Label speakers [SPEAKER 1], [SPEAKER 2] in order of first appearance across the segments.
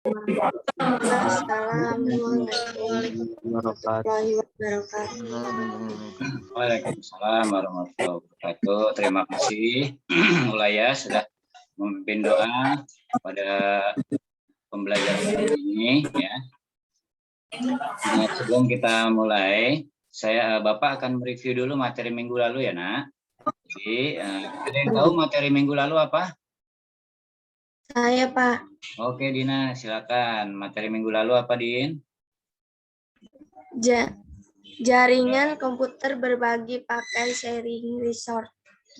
[SPEAKER 1] Assalamualaikum warahmatullahi wabarakatuh.
[SPEAKER 2] Waalaikumsalam warahmatullahi wabarakatuh. Terima kasih Ulaya sudah memimpin doa pada pembelajaran ini ya. Nah, sebelum kita mulai, Bapak akan mereview dulu materi minggu lalu ya, Nak. Jadi ada yang tahu materi minggu lalu apa?
[SPEAKER 1] Saya, Pak.
[SPEAKER 2] Oke, Dina, silakan. Materi minggu lalu apa, Din?
[SPEAKER 1] Jaringan komputer berbagi pakai sharing resource.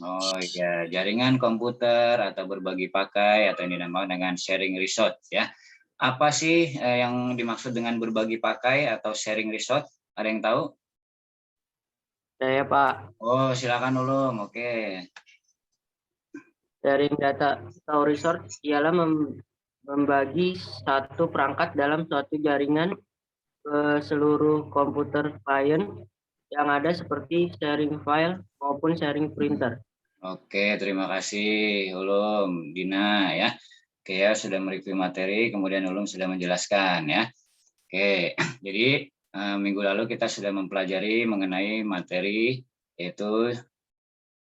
[SPEAKER 2] Oh ya, jaringan komputer atau berbagi pakai atau yang dinamakan dengan sharing resource ya. Apa sih yang dimaksud dengan berbagi pakai atau sharing resource? Ada yang tahu?
[SPEAKER 3] Saya, Pak.
[SPEAKER 2] Oh, silakan Ulum. Oke.
[SPEAKER 3] Sharing data atau resource ialah membagi satu perangkat dalam suatu jaringan ke seluruh komputer klien yang ada seperti sharing file maupun sharing printer.
[SPEAKER 2] Oke, terima kasih Ulum, Dina ya. Oke ya, sudah mereview materi, kemudian Ulum sudah menjelaskan ya. Oke, jadi minggu lalu kita sudah mempelajari mengenai materi yaitu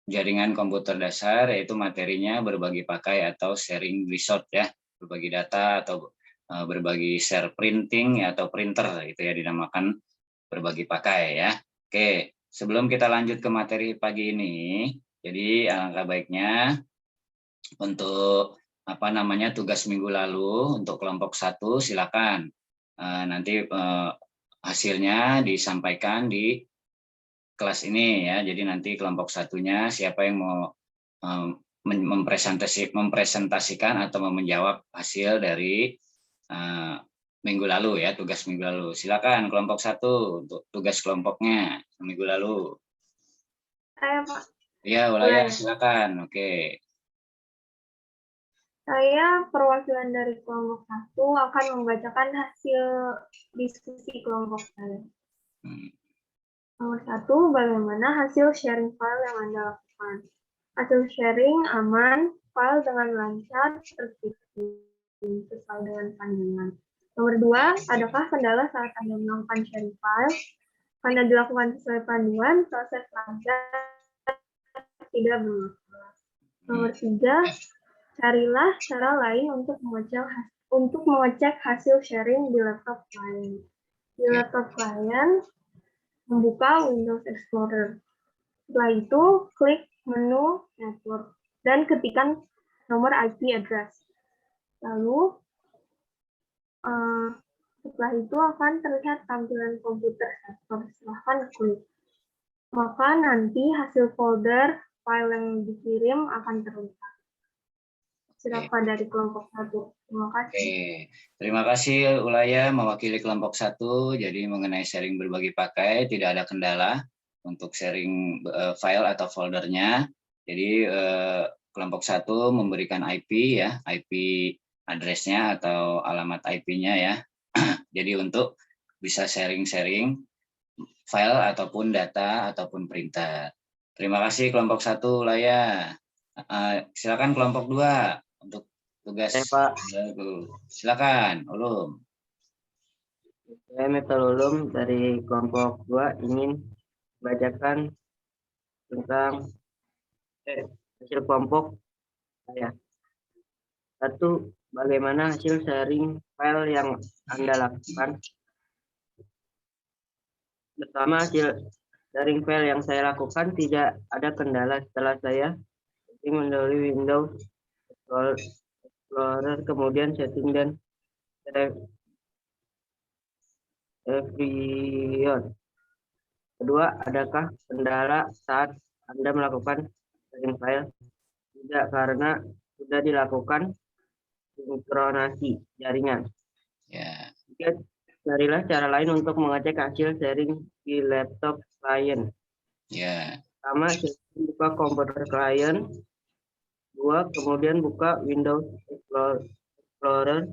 [SPEAKER 2] jaringan komputer dasar, yaitu materinya berbagi pakai atau sharing resource ya, berbagi data atau berbagi share printing ya, atau printer itu ya dinamakan berbagi pakai ya. Oke, sebelum kita lanjut ke materi pagi ini, jadi alangkah baiknya untuk tugas minggu lalu untuk kelompok 1 silakan nanti hasilnya disampaikan di kelas ini ya. Jadi nanti kelompok 1-nya siapa yang mau mempresentasikan atau menjawab hasil dari minggu lalu ya, tugas minggu lalu. Silakan kelompok 1 untuk tugas kelompoknya minggu lalu.
[SPEAKER 4] Saya, Pak.
[SPEAKER 2] Iya, Ulaya, silakan. Oke.
[SPEAKER 4] Saya perwakilan dari kelompok 1 akan membacakan hasil diskusi kelompok saya. Nomor 1, bagaimana hasil sharing file yang Anda lakukan? Hasil sharing aman, file dengan lancar, tertipu sesuai dengan pandangan. Nomor 2, adakah kendala saat Anda melakukan sharing file? Karena dilakukan sesuai panduan, proses lancar, tidak bermasalah. Nomor 3, carilah cara lain untuk mengecek hasil sharing di laptop klien. Di laptop klien, membuka Windows Explorer. Setelah itu, klik menu network dan ketikkan nomor IP address. Lalu, setelah itu akan terlihat tampilan komputer server. Silahkan klik. Maka nanti hasil folder file yang dikirim akan terlihat. Silakan dari kelompok 1. Terima kasih.
[SPEAKER 2] Oke, terima kasih Ulaya mewakili kelompok 1. Jadi mengenai sharing berbagi pakai tidak ada kendala untuk sharing file atau foldernya. Jadi kelompok 1 memberikan IP ya, IP address-nya atau alamat IP-nya ya. Jadi untuk bisa sharing-sharing file ataupun data ataupun printer. Terima kasih kelompok 1 Ulaya. Silakan kelompok 2 untuk tugas.
[SPEAKER 3] Pak.
[SPEAKER 2] Silakan, Ulum.
[SPEAKER 3] Saya Metal Ulum dari kelompok 2 ingin membacakan tentang hasil kelompok saya. 1, bagaimana hasil sharing file yang Anda lakukan? Pertama, hasil sharing file yang saya lakukan tidak ada kendala setelah saya melalui Windows Explorer, kemudian setting dan everyone. Kedua, adakah kendala saat Anda melakukan sharing file? Tidak, karena sudah dilakukan sinkronasi jaringan.
[SPEAKER 2] Ya.
[SPEAKER 3] Tiga, carilah cara lain untuk mengecek hasil sharing di laptop klien.
[SPEAKER 2] Ya.
[SPEAKER 3] Pertama, buka komputer klien. 2, kemudian buka Windows Explorer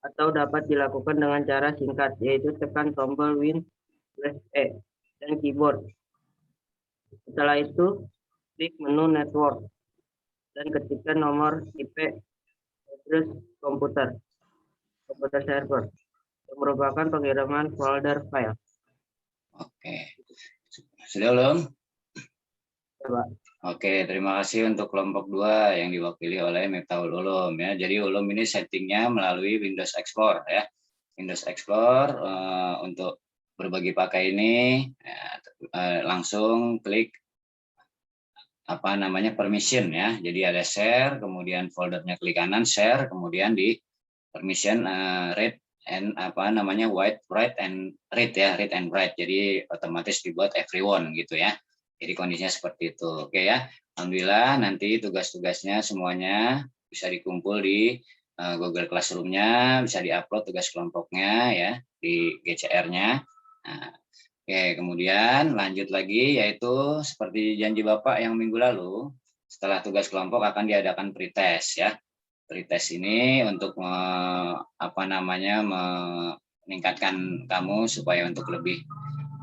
[SPEAKER 3] atau dapat dilakukan dengan cara singkat, yaitu tekan tombol Win+E dan keyboard. Setelah itu, klik menu network dan ketikkan nomor IP address komputer. komputer server, yang merupakan pengiriman folder file.
[SPEAKER 2] Oke. Sudah belum?
[SPEAKER 3] Coba.
[SPEAKER 2] Oke, terima kasih untuk kelompok 2 yang diwakili oleh Miftahul Ulum ya. Jadi Ulum ini settingnya melalui Windows Explorer ya. Windows Explorer untuk berbagi pakai ini langsung klik apa namanya permission ya. Jadi ada share, kemudian foldernya klik kanan share, kemudian di permission read and apa namanya write and read ya, read and write. Jadi otomatis dibuat everyone gitu ya. Jadi kondisinya seperti itu. Oke ya. Alhamdulillah nanti tugas-tugasnya semuanya bisa dikumpul di Google Classroom-nya, bisa diupload tugas kelompoknya ya di GCR-nya. Nah, oke, kemudian lanjut lagi yaitu seperti janji Bapak yang minggu lalu, setelah tugas kelompok akan diadakan pretest ya. Pretest ini untuk apa namanya meningkatkan kamu supaya untuk lebih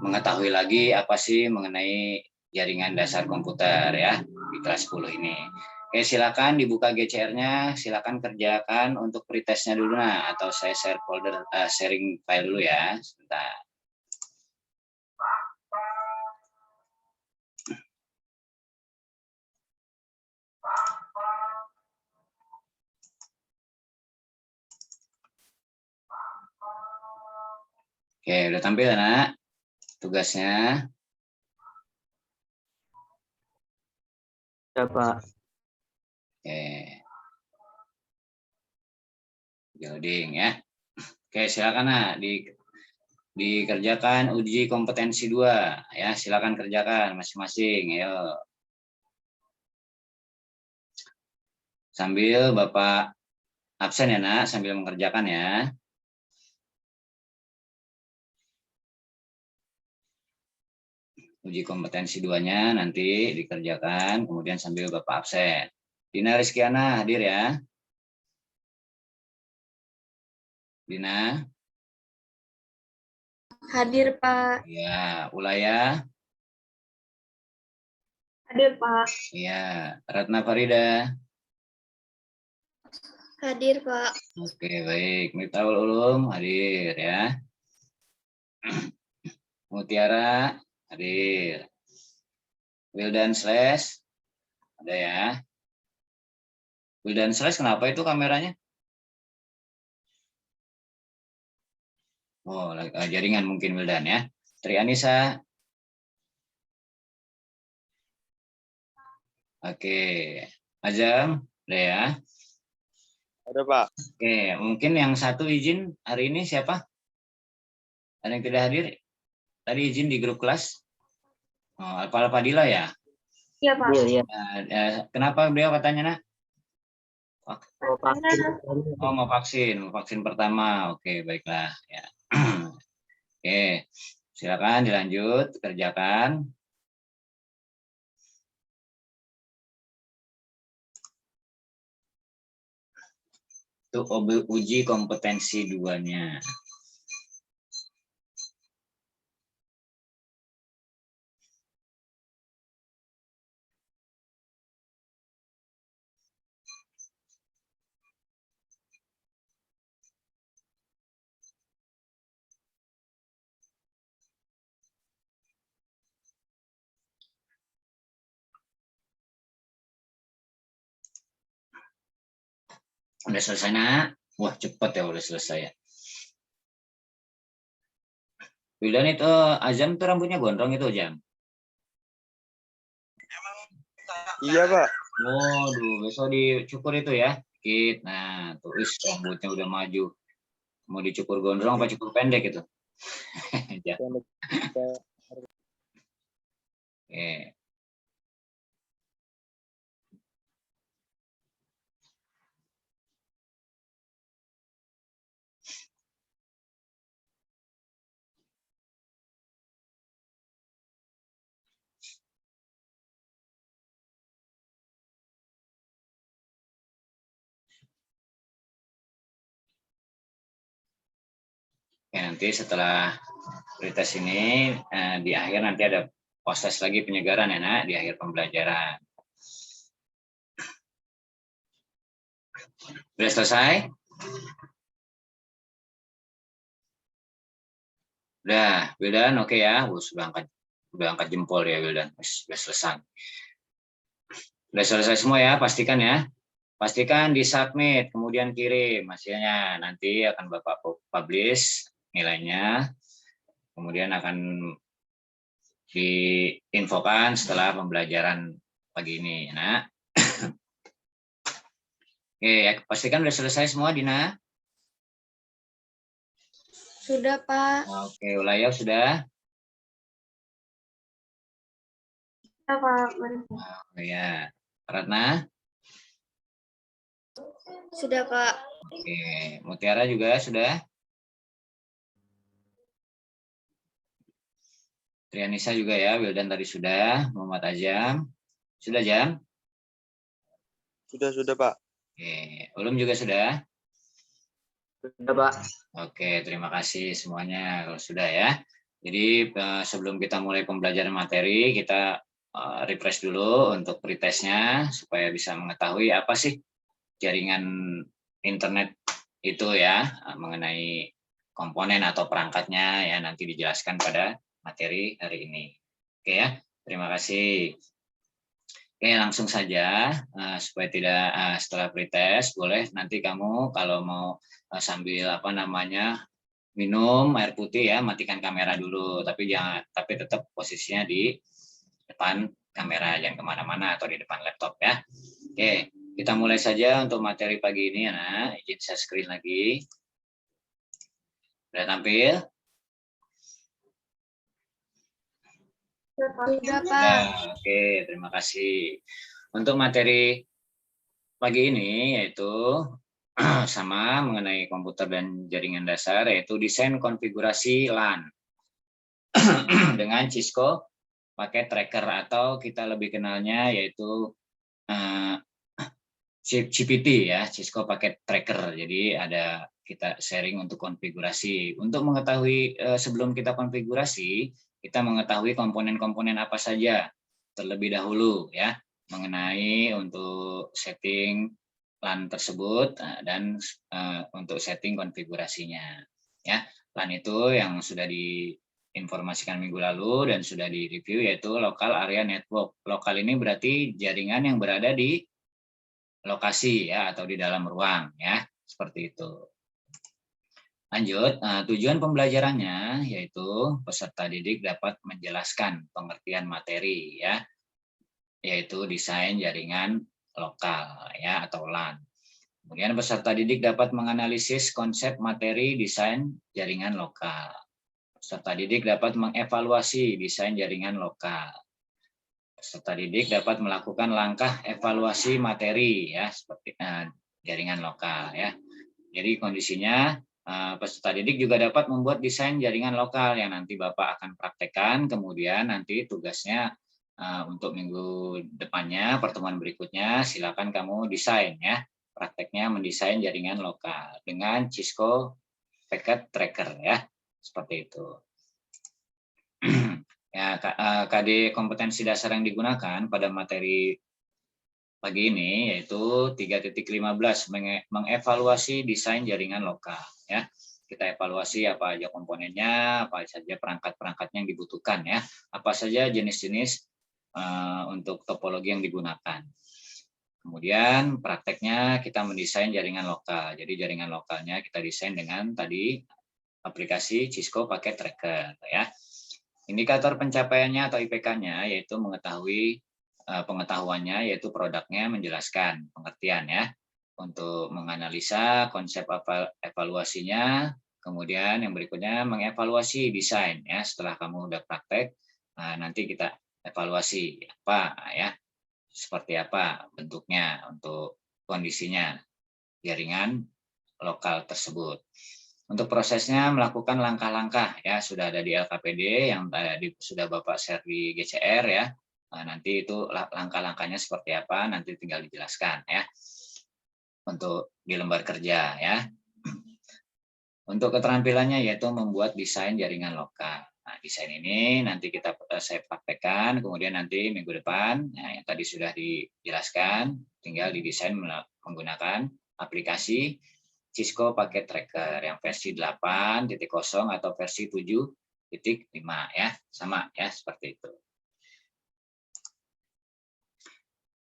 [SPEAKER 2] mengetahui lagi apa sih mengenai jaringan dasar komputer ya di kelas 10 ini. Oke, silakan dibuka GCR-nya, silakan kerjakan untuk pretestnya dulu nah, atau saya share folder sharing file dulu ya, sebentar. Oke, udah tampil nak tugasnya?
[SPEAKER 3] Ya, Pak.
[SPEAKER 2] Oke. Loading ya. Oke, silakan nak dikerjakan uji kompetensi 2 ya, silakan kerjakan masing-masing. Ayo. Sambil Bapak absen ya nak, sambil mengerjakan ya. Uji kompetensi 2-nya nanti dikerjakan, kemudian sambil Bapak absen. Dina Rizkiana hadir ya. Dina.
[SPEAKER 1] Hadir, Pak.
[SPEAKER 2] Ya, Ulaya.
[SPEAKER 4] Hadir, Pak.
[SPEAKER 2] Ya, Ratna Farida.
[SPEAKER 1] Hadir, Pak.
[SPEAKER 2] Oke, baik. Miftahul Ulum hadir ya. Mutiara hadir. Wildan Slash ada ya. Wildan Slash kenapa itu kameranya? Oh, jaringan mungkin Wildan ya. Tri Anissa. Oke. Azam, ada ya.
[SPEAKER 5] Ada, Pak.
[SPEAKER 2] Oke, mungkin yang satu izin hari ini siapa? Ada yang tidak hadir? Tadi izin di grup kelas? Oh, Alfa-Fadila ya?
[SPEAKER 4] Iya, Pak.
[SPEAKER 3] Iya.
[SPEAKER 2] Kenapa beliau katanya nak?
[SPEAKER 3] Vaksin.
[SPEAKER 2] Oh, mau vaksin pertama. Oke, baiklah ya. Oke, silakan dilanjut kerjakan. Itu uji kompetensi 2-nya. Udah selesai nak? Wah cepet ya udah selesai ya. Wildan itu Azam tuh rambutnya gondrong itu Azam.
[SPEAKER 5] Iya, Pak.
[SPEAKER 2] Waduh, besok dicukur itu ya. Dikit. Nah, tulis rambutnya udah maju. Mau dicukur gondrong apa cukur pendek itu? Oke. Ya, nanti setelah pretest ini di akhir nanti ada proses lagi penyegaran ya nak di akhir pembelajaran. Sudah selesai? Udah, Wildan, oke ya. Sudah angkat jempol ya Wildan. Sudah selesai. Sudah selesai semua ya, pastikan ya. Pastikan di submit, kemudian kirim hasilnya. Nanti akan Bapak publish nilainya. Kemudian akan diinfokan setelah pembelajaran pagi ini. Nah. Oke, ya, pastikan sudah selesai semua, Dina.
[SPEAKER 1] Sudah, Pak.
[SPEAKER 2] Oke, Ulayah sudah.
[SPEAKER 4] Ya, Pak.
[SPEAKER 2] Oh ya, Ratna.
[SPEAKER 1] Sudah, Pak.
[SPEAKER 2] Oke, Mutiara juga sudah. Trianisa juga ya, Wildan tadi sudah. Muhammad Azam. Sudah, Jam?
[SPEAKER 5] Sudah, Pak.
[SPEAKER 2] Oke, Ulum juga sudah.
[SPEAKER 3] Sudah, Pak.
[SPEAKER 2] Oke, terima kasih semuanya kalau sudah ya. Jadi sebelum kita mulai pembelajaran materi, kita refresh dulu untuk pretestnya supaya bisa mengetahui apa sih jaringan internet itu ya, mengenai komponen atau perangkatnya ya, nanti dijelaskan pada materi hari ini. Oke ya, terima kasih. Oke, langsung saja supaya tidak setelah pretest boleh nanti kamu kalau mau sambil minum air putih ya, matikan kamera dulu, tapi tetap posisinya di depan kamera, jangan kemana-mana atau di depan laptop ya. Oke, kita mulai saja untuk materi pagi ini ya. Izin share screen lagi. Sudah tampil?
[SPEAKER 1] Sudah, Pak.
[SPEAKER 2] Nah, oke, terima kasih. Untuk materi pagi ini yaitu sama mengenai komputer dan jaringan dasar, yaitu desain konfigurasi LAN dengan Cisco pakai tracker, atau kita lebih kenalnya yaitu GPT ya, Cisco pakai tracker. Jadi ada kita sharing untuk konfigurasi. Untuk mengetahui sebelum kita konfigurasi, kita mengetahui komponen-komponen apa saja terlebih dahulu ya, mengenai untuk setting LAN tersebut dan untuk setting konfigurasinya ya. LAN itu yang sudah diinformasikan minggu lalu dan sudah direview, yaitu local area network. Lokal ini berarti jaringan yang berada di lokasi ya, atau di dalam ruang ya, seperti itu. Lanjut, tujuan pembelajarannya yaitu peserta didik dapat menjelaskan pengertian materi ya, yaitu desain jaringan lokal ya atau LAN. Kemudian peserta didik dapat menganalisis konsep materi desain jaringan lokal. Peserta didik dapat mengevaluasi desain jaringan lokal. Peserta didik dapat melakukan langkah evaluasi materi ya, seperti jaringan lokal ya. Jadi kondisinya peserta didik juga dapat membuat desain jaringan lokal yang nanti Bapak akan praktekkan, kemudian nanti tugasnya untuk minggu depannya, pertemuan berikutnya, silakan kamu desain ya, prakteknya mendesain jaringan lokal dengan Cisco Packet Tracker ya, seperti itu. Ya, KD kompetensi dasar yang digunakan pada materi pagi ini yaitu 3.15, mengevaluasi desain jaringan lokal ya. Kita evaluasi apa aja komponennya, apa saja perangkat-perangkatnya yang dibutuhkan ya, apa saja jenis-jenis untuk topologi yang digunakan. Kemudian prakteknya kita mendesain jaringan lokal. Jadi jaringan lokalnya kita desain dengan tadi aplikasi Cisco pakai tracker ya. Indikator pencapaiannya atau IPK-nya yaitu mengetahui pengetahuannya, yaitu produknya menjelaskan pengertian ya, untuk menganalisa konsep evaluasinya, kemudian yang berikutnya mengevaluasi desain ya. Setelah kamu udah praktek, nanti kita evaluasi apa ya, seperti apa bentuknya untuk kondisinya jaringan lokal tersebut. Untuk prosesnya melakukan langkah-langkah ya, sudah ada di LKPD yang tadi sudah Bapak share di GCR ya. Nanti itu langkah-langkahnya seperti apa, nanti tinggal dijelaskan ya untuk di lembar kerja ya. Untuk keterampilannya yaitu membuat desain jaringan lokal. Nah, desain ini nanti saya praktekkan, kemudian nanti minggu depan yang tadi sudah dijelaskan, tinggal didesain menggunakan aplikasi Cisco Packet Tracker yang versi 8.0 atau versi 7.0 ya, sama ya seperti itu.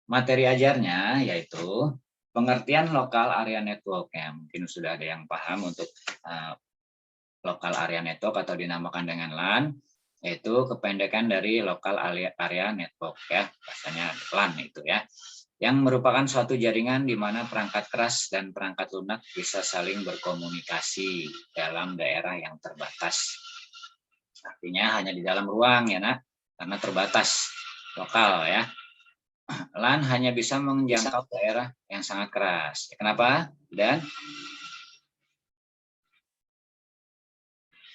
[SPEAKER 2] Materi ajarnya yaitu pengertian lokal area network, ya mungkin sudah ada yang paham untuk lokal area network atau dinamakan dengan LAN, yaitu kependekan dari lokal area network ya, bahasanya LAN itu ya, yang merupakan suatu jaringan di mana perangkat keras dan perangkat lunak bisa saling berkomunikasi dalam daerah yang terbatas. Artinya hanya di dalam ruang ya nak, karena terbatas lokal ya. LAN hanya bisa menjangkau daerah yang sangat keras. Kenapa? Dan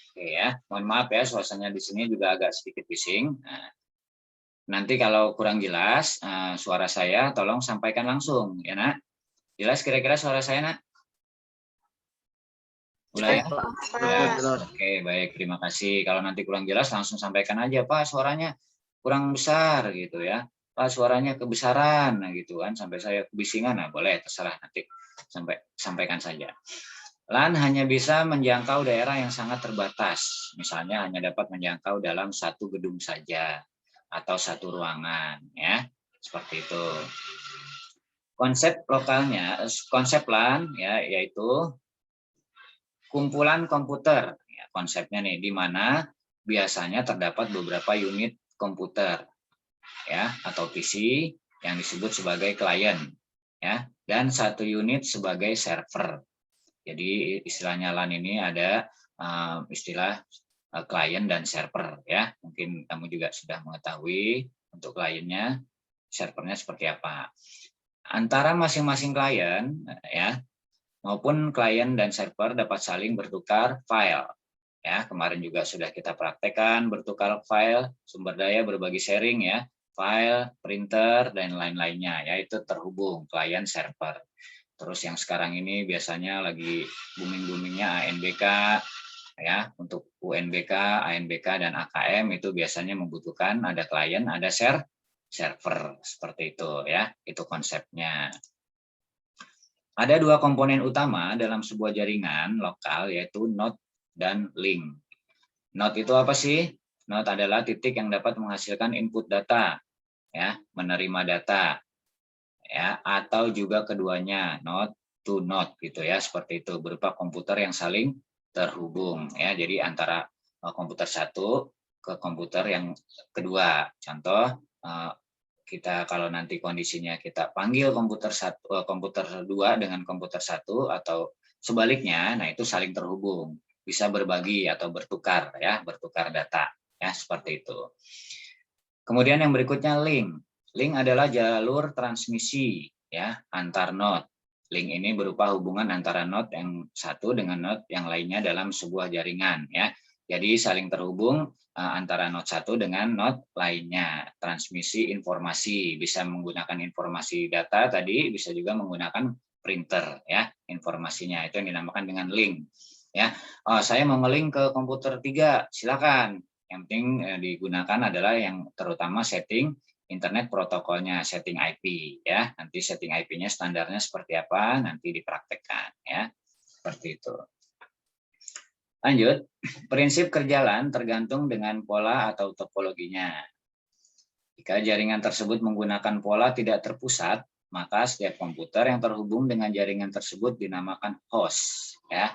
[SPEAKER 2] oke ya, mohon maaf ya, suasananya di sini juga agak sedikit bising. Nah, nanti kalau kurang jelas suara saya, tolong sampaikan langsung ya nak. Jelas kira-kira suara saya nak? Mulai ya? Oke, baik, terima kasih. Kalau nanti kurang jelas langsung sampaikan aja, Pak suaranya kurang besar gitu ya. Pak suaranya kebesaran, nah gitu kan, sampai saya kebisingan, nah boleh, terserah nanti sampaikan saja. LAN hanya bisa menjangkau daerah yang sangat terbatas, misalnya hanya dapat menjangkau dalam satu gedung saja atau satu ruangan, ya seperti itu. Konsep LAN ya yaitu kumpulan komputer, ya, konsepnya nih, di mana biasanya terdapat beberapa unit komputer ya atau PC yang disebut sebagai klien ya, dan satu unit sebagai server. Jadi istilahnya LAN ini ada istilah klien dan server ya. Mungkin kamu juga sudah mengetahui untuk kliennya, servernya seperti apa. Antara masing-masing klien ya maupun klien dan server dapat saling bertukar file. Ya, kemarin juga sudah kita praktekkan bertukar file, sumber daya berbagi sharing ya, file, printer dan lain-lainnya, yaitu terhubung klien server. Terus yang sekarang ini biasanya lagi booming-boomingnya ANBK ya, untuk UNBK, ANBK dan AKM itu biasanya membutuhkan ada klien, ada server seperti itu ya, itu konsepnya. Ada dua komponen utama dalam sebuah jaringan lokal yaitu node dan link. Node itu apa sih? Node adalah titik yang dapat menghasilkan input data, ya, menerima data, ya, atau juga keduanya, node to node gitu ya, seperti itu, berupa komputer yang saling terhubung, ya. Jadi antara komputer satu ke komputer yang kedua. Contoh, kita kalau nanti kondisinya kita panggil komputer dua dengan komputer satu atau sebaliknya, nah itu saling terhubung, bisa berbagi atau bertukar ya, bertukar data ya, seperti itu. Kemudian yang berikutnya link. Link adalah jalur transmisi ya antar node. Link ini berupa hubungan antara node yang satu dengan node yang lainnya dalam sebuah jaringan ya. Jadi saling terhubung antara node satu dengan node lainnya. Transmisi informasi, bisa menggunakan informasi data tadi, bisa juga menggunakan printer ya, informasinya itu yang dinamakan dengan link ya. Saya mau nge-link ke komputer 3, silakan. Yang penting digunakan adalah yang terutama setting internet protokolnya, setting IP ya. Nanti setting IP-nya standarnya seperti apa nanti dipraktekkan ya. Seperti itu. Lanjut, prinsip kerja LAN tergantung dengan pola atau topologinya. Jika jaringan tersebut menggunakan pola tidak terpusat, maka setiap komputer yang terhubung dengan jaringan tersebut dinamakan host ya.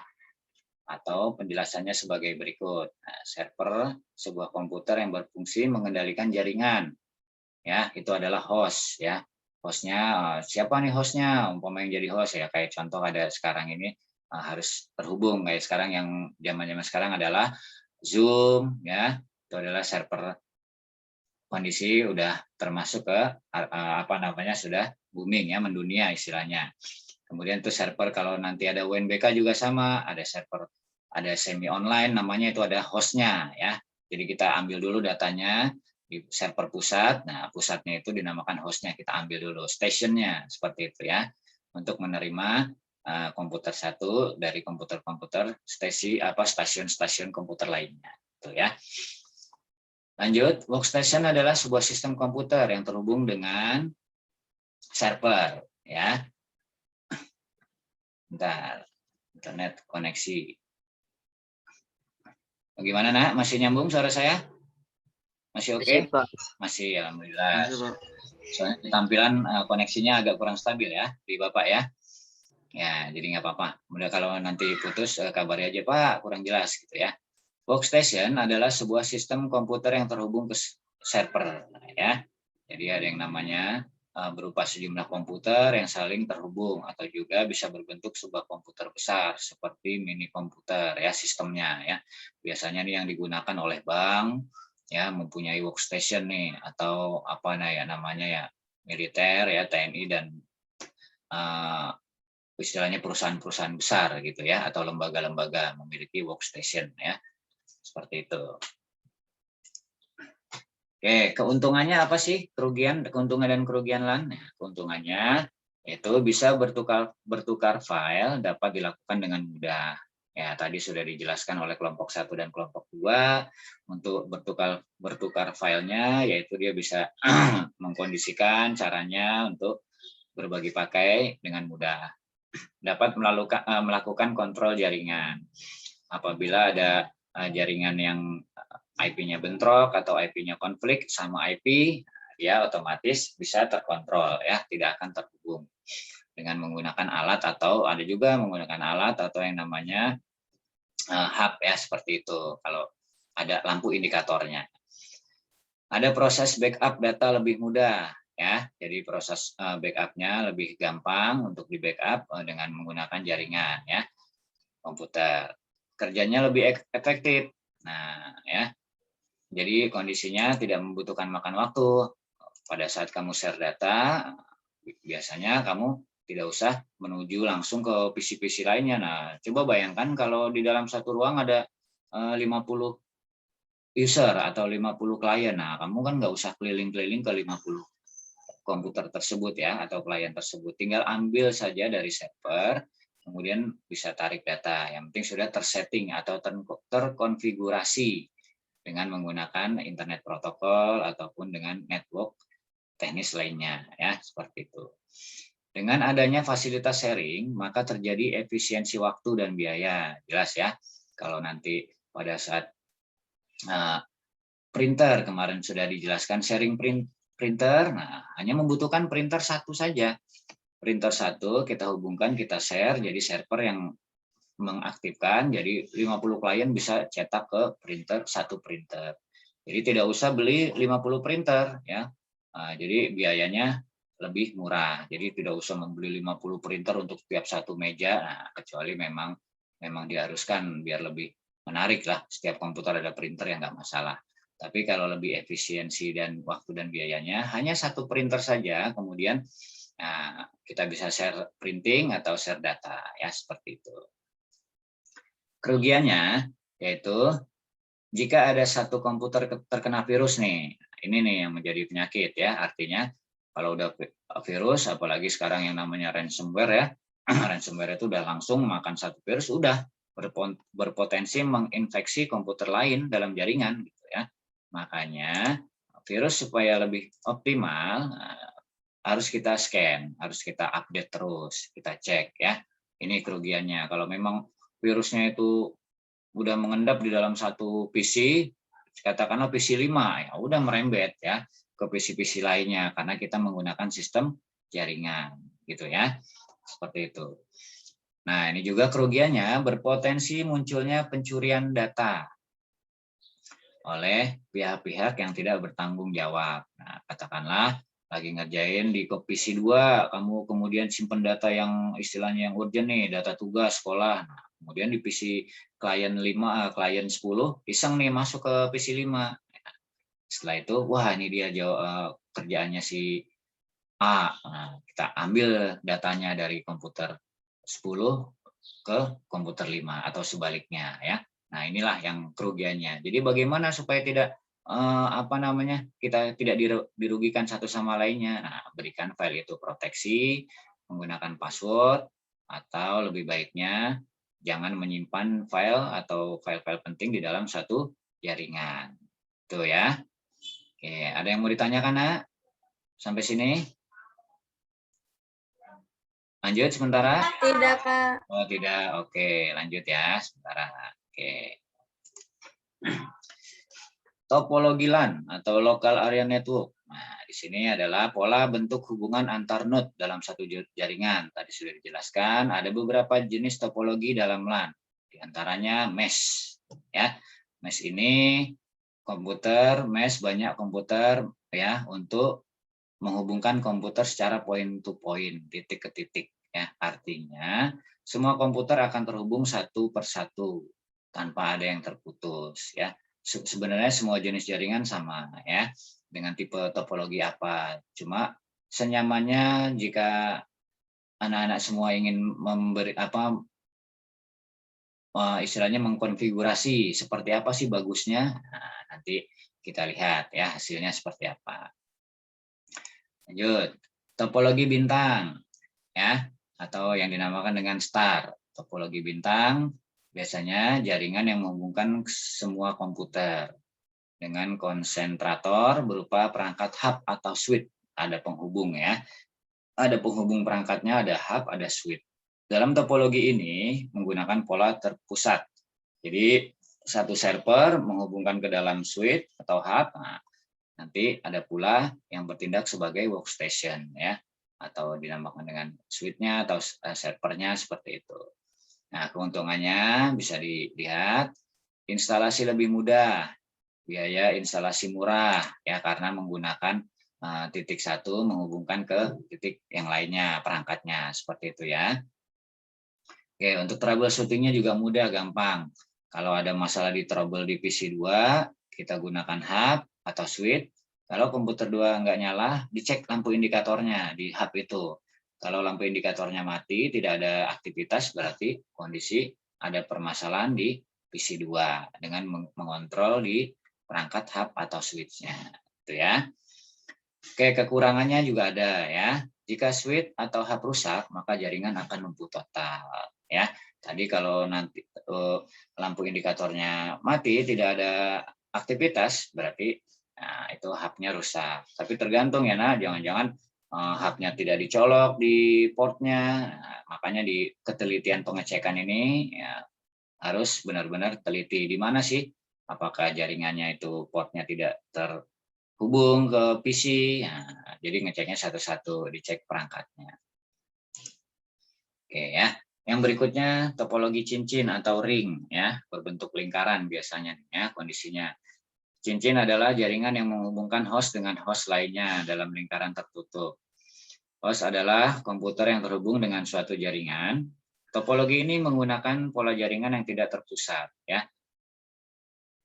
[SPEAKER 2] Atau penjelasannya sebagai berikut. Nah, server sebuah komputer yang berfungsi mengendalikan jaringan. Ya, itu adalah host ya. Hostnya siapa nih hostnya? Umpama yang jadi host ya, kayak contoh ada sekarang ini harus terhubung kayak sekarang yang zaman-zaman sekarang adalah Zoom ya. Itu adalah server kondisi udah termasuk ke sudah booming ya, mendunia istilahnya. Kemudian tuh server kalau nanti ada UNBK juga sama, ada server, ada semi online namanya, itu ada hostnya ya. Jadi kita ambil dulu datanya di server pusat. Nah, pusatnya itu dinamakan hostnya, kita ambil dulu stationnya seperti itu ya, untuk menerima komputer satu dari komputer-komputer stasiun-stasiun komputer lainnya. Itu ya. Lanjut, workstation adalah sebuah sistem komputer yang terhubung dengan server ya. Bentar, internet koneksi. Bagaimana, Nak? Masih nyambung suara saya? Masih oke?
[SPEAKER 3] Masih, Pak.
[SPEAKER 2] Masih, alhamdulillah.
[SPEAKER 3] Masih, Pak.
[SPEAKER 2] Soalnya tampilan koneksinya agak kurang stabil ya di Bapak ya. Ya, jadi nggak apa-apa. Mudah kalau nanti putus kabari aja, Pak, kurang jelas gitu ya. Workstation adalah sebuah sistem komputer yang terhubung ke server ya. Jadi ada yang namanya berupa sejumlah komputer yang saling terhubung atau juga bisa berbentuk sebuah komputer besar seperti mini komputer ya sistemnya ya. Biasanya nih yang digunakan oleh bank ya mempunyai workstation nih atau apa ya namanya ya militer ya TNI dan istilahnya perusahaan-perusahaan besar gitu ya atau lembaga-lembaga memiliki workstation ya. Seperti itu. Oke, keuntungannya apa sih? Keuntungan dan kerugian LAN. Nah, keuntungannya itu bisa bertukar file dapat dilakukan dengan mudah. Ya, tadi sudah dijelaskan oleh kelompok 1 dan kelompok 2 untuk bertukar filenya yaitu dia bisa mengkondisikan caranya untuk berbagi pakai dengan mudah. Dapat melakukan kontrol jaringan. Apabila ada jaringan yang IP-nya bentrok atau IP-nya konflik sama IP, ya otomatis bisa terkontrol ya, tidak akan terhubung dengan menggunakan alat atau ada juga menggunakan alat atau yang namanya hub ya seperti itu kalau ada lampu indikatornya. Ada proses backup data lebih mudah ya, jadi proses backup-nya lebih gampang untuk di backup dengan menggunakan jaringan ya komputer. Kerjanya lebih efektif. Nah, ya. Jadi kondisinya tidak membutuhkan makan waktu. Pada saat kamu share data, biasanya kamu tidak usah menuju langsung ke PC-PC lainnya. Nah, coba bayangkan kalau di dalam satu ruang ada 50 user atau 50 klien. Nah, kamu kan nggak usah keliling-keliling ke 50 komputer tersebut ya, atau klien tersebut. Tinggal ambil saja dari server, kemudian bisa tarik data. Yang penting sudah tersetting atau terkonfigurasi dengan menggunakan internet protokol ataupun dengan network teknis lainnya ya seperti itu. Dengan adanya fasilitas sharing maka terjadi efisiensi waktu dan biaya. Jelas ya. Kalau nanti pada saat printer kemarin sudah dijelaskan sharing printer, nah hanya membutuhkan printer satu saja. Printer satu kita hubungkan, kita share jadi server yang mengaktifkan, jadi 50 klien bisa cetak ke satu printer. Jadi tidak usah beli 50 printer ya. Jadi biayanya lebih murah. Jadi tidak usah membeli 50 printer untuk setiap satu meja. Nah, kecuali memang diharuskan biar lebih menarik lah. Setiap komputer ada printer yang nggak masalah. Tapi kalau lebih efisiensi dan waktu dan biayanya hanya satu printer saja, kemudian kita bisa share printing atau share data ya seperti itu. Kerugiannya yaitu jika ada satu komputer terkena virus nih, ini nih yang menjadi penyakit ya. Artinya kalau udah virus, apalagi sekarang yang namanya ransomware ya, ransomware itu udah langsung makan satu virus, udah berpotensi menginfeksi komputer lain dalam jaringan gitu ya. Makanya virus supaya lebih optimal harus kita scan, harus kita update terus, kita cek ya. Ini kerugiannya. Kalau memang virusnya itu udah mengendap di dalam satu PC, katakanlah PC 5, ya udah merembet ya ke PC-PC lainnya karena kita menggunakan sistem jaringan gitu ya. Seperti itu. Nah, ini juga kerugiannya berpotensi munculnya pencurian data oleh pihak-pihak yang tidak bertanggung jawab. Nah, katakanlah lagi ngerjain di PC 2, kamu kemudian simpen data yang istilahnya yang urgent nih, data tugas sekolah. Nah, kemudian di PC klien 5, klien 10, iseng nih masuk ke PC 5. Setelah itu, wah ini dia kerjaannya si A. Nah, kita ambil datanya dari komputer 10 ke komputer 5 atau sebaliknya ya. Nah, inilah yang kerugiannya. Jadi bagaimana supaya tidak kita tidak dirugikan satu sama lainnya. Nah, berikan file itu proteksi menggunakan password atau lebih baiknya jangan menyimpan file atau file-file penting di dalam satu jaringan. Itu ya. Oke, ada yang mau ditanyakan, Nak? Sampai sini? Lanjut sementara?
[SPEAKER 1] Tidak, Kak.
[SPEAKER 2] Oh, tidak. Oke, lanjut ya sementara. Oke. topologi LAN atau local area network. Nah, di sini adalah pola bentuk hubungan antar node dalam satu jaringan. Tadi sudah dijelaskan, ada beberapa jenis topologi dalam LAN. Di antaranya mesh, ya. Mesh ini komputer, mesh banyak komputer ya untuk menghubungkan komputer secara point to point, titik ke titik ya. Artinya semua komputer akan terhubung satu persatu tanpa ada yang terputus ya. Sebenarnya semua jenis jaringan sama ya, dengan tipe topologi apa. Cuma senyamannya jika anak-anak semua ingin memberi istilahnya mengkonfigurasi seperti apa sih bagusnya. Nah, nanti kita lihat ya hasilnya seperti apa. Lanjut, topologi bintang ya, atau yang dinamakan dengan star. Topologi bintang biasanya jaringan yang menghubungkan semua komputer dengan konsentrator berupa perangkat hub atau switch. Ada penghubung ya. Ada penghubung perangkatnya, ada hub, ada switch. Dalam topologi ini menggunakan pola terpusat. Jadi satu server menghubungkan ke dalam switch atau hub. Nah, nanti ada pula yang bertindak sebagai workstation ya, atau dinamakan dengan switch-nya atau servernya seperti itu. Nah, keuntungannya bisa dilihat instalasi lebih mudah, biaya instalasi murah ya karena menggunakan titik satu menghubungkan ke titik yang lainnya perangkatnya seperti itu ya. Oke, untuk troubleshooting-nya juga mudah, gampang. Kalau ada masalah di trouble di PC 2, kita gunakan hub atau switch. Kalau komputer 2 nggak nyala, dicek lampu indikatornya di hub itu. Kalau lampu indikatornya mati, tidak ada aktivitas, berarti kondisi ada permasalahan di PC 2 dengan mengontrol di perangkat hub atau switch-nya. Itu ya. Oke, kekurangannya juga ada ya. Jika switch atau hub rusak, maka jaringan akan lumpuh total. Ya, tadi kalau nanti lampu indikatornya mati, tidak ada aktivitas, berarti nah, itu hubnya rusak. Tapi tergantung ya, nah, jangan-jangan hubnya tidak dicolok di portnya. Nah, makanya di ketelitian pengecekan ini ya, harus benar-benar teliti di mana sih, apakah jaringannya itu portnya tidak terhubung ke PC. Nah, jadi ngeceknya satu-satu, dicek perangkatnya. Oke ya. Yang berikutnya topologi cincin atau ring ya, berbentuk lingkaran biasanya ya kondisinya. Cincin adalah jaringan yang menghubungkan host dengan host lainnya dalam lingkaran tertutup. Host adalah komputer yang terhubung dengan suatu jaringan. Topologi ini menggunakan pola jaringan yang tidak terpusat ya.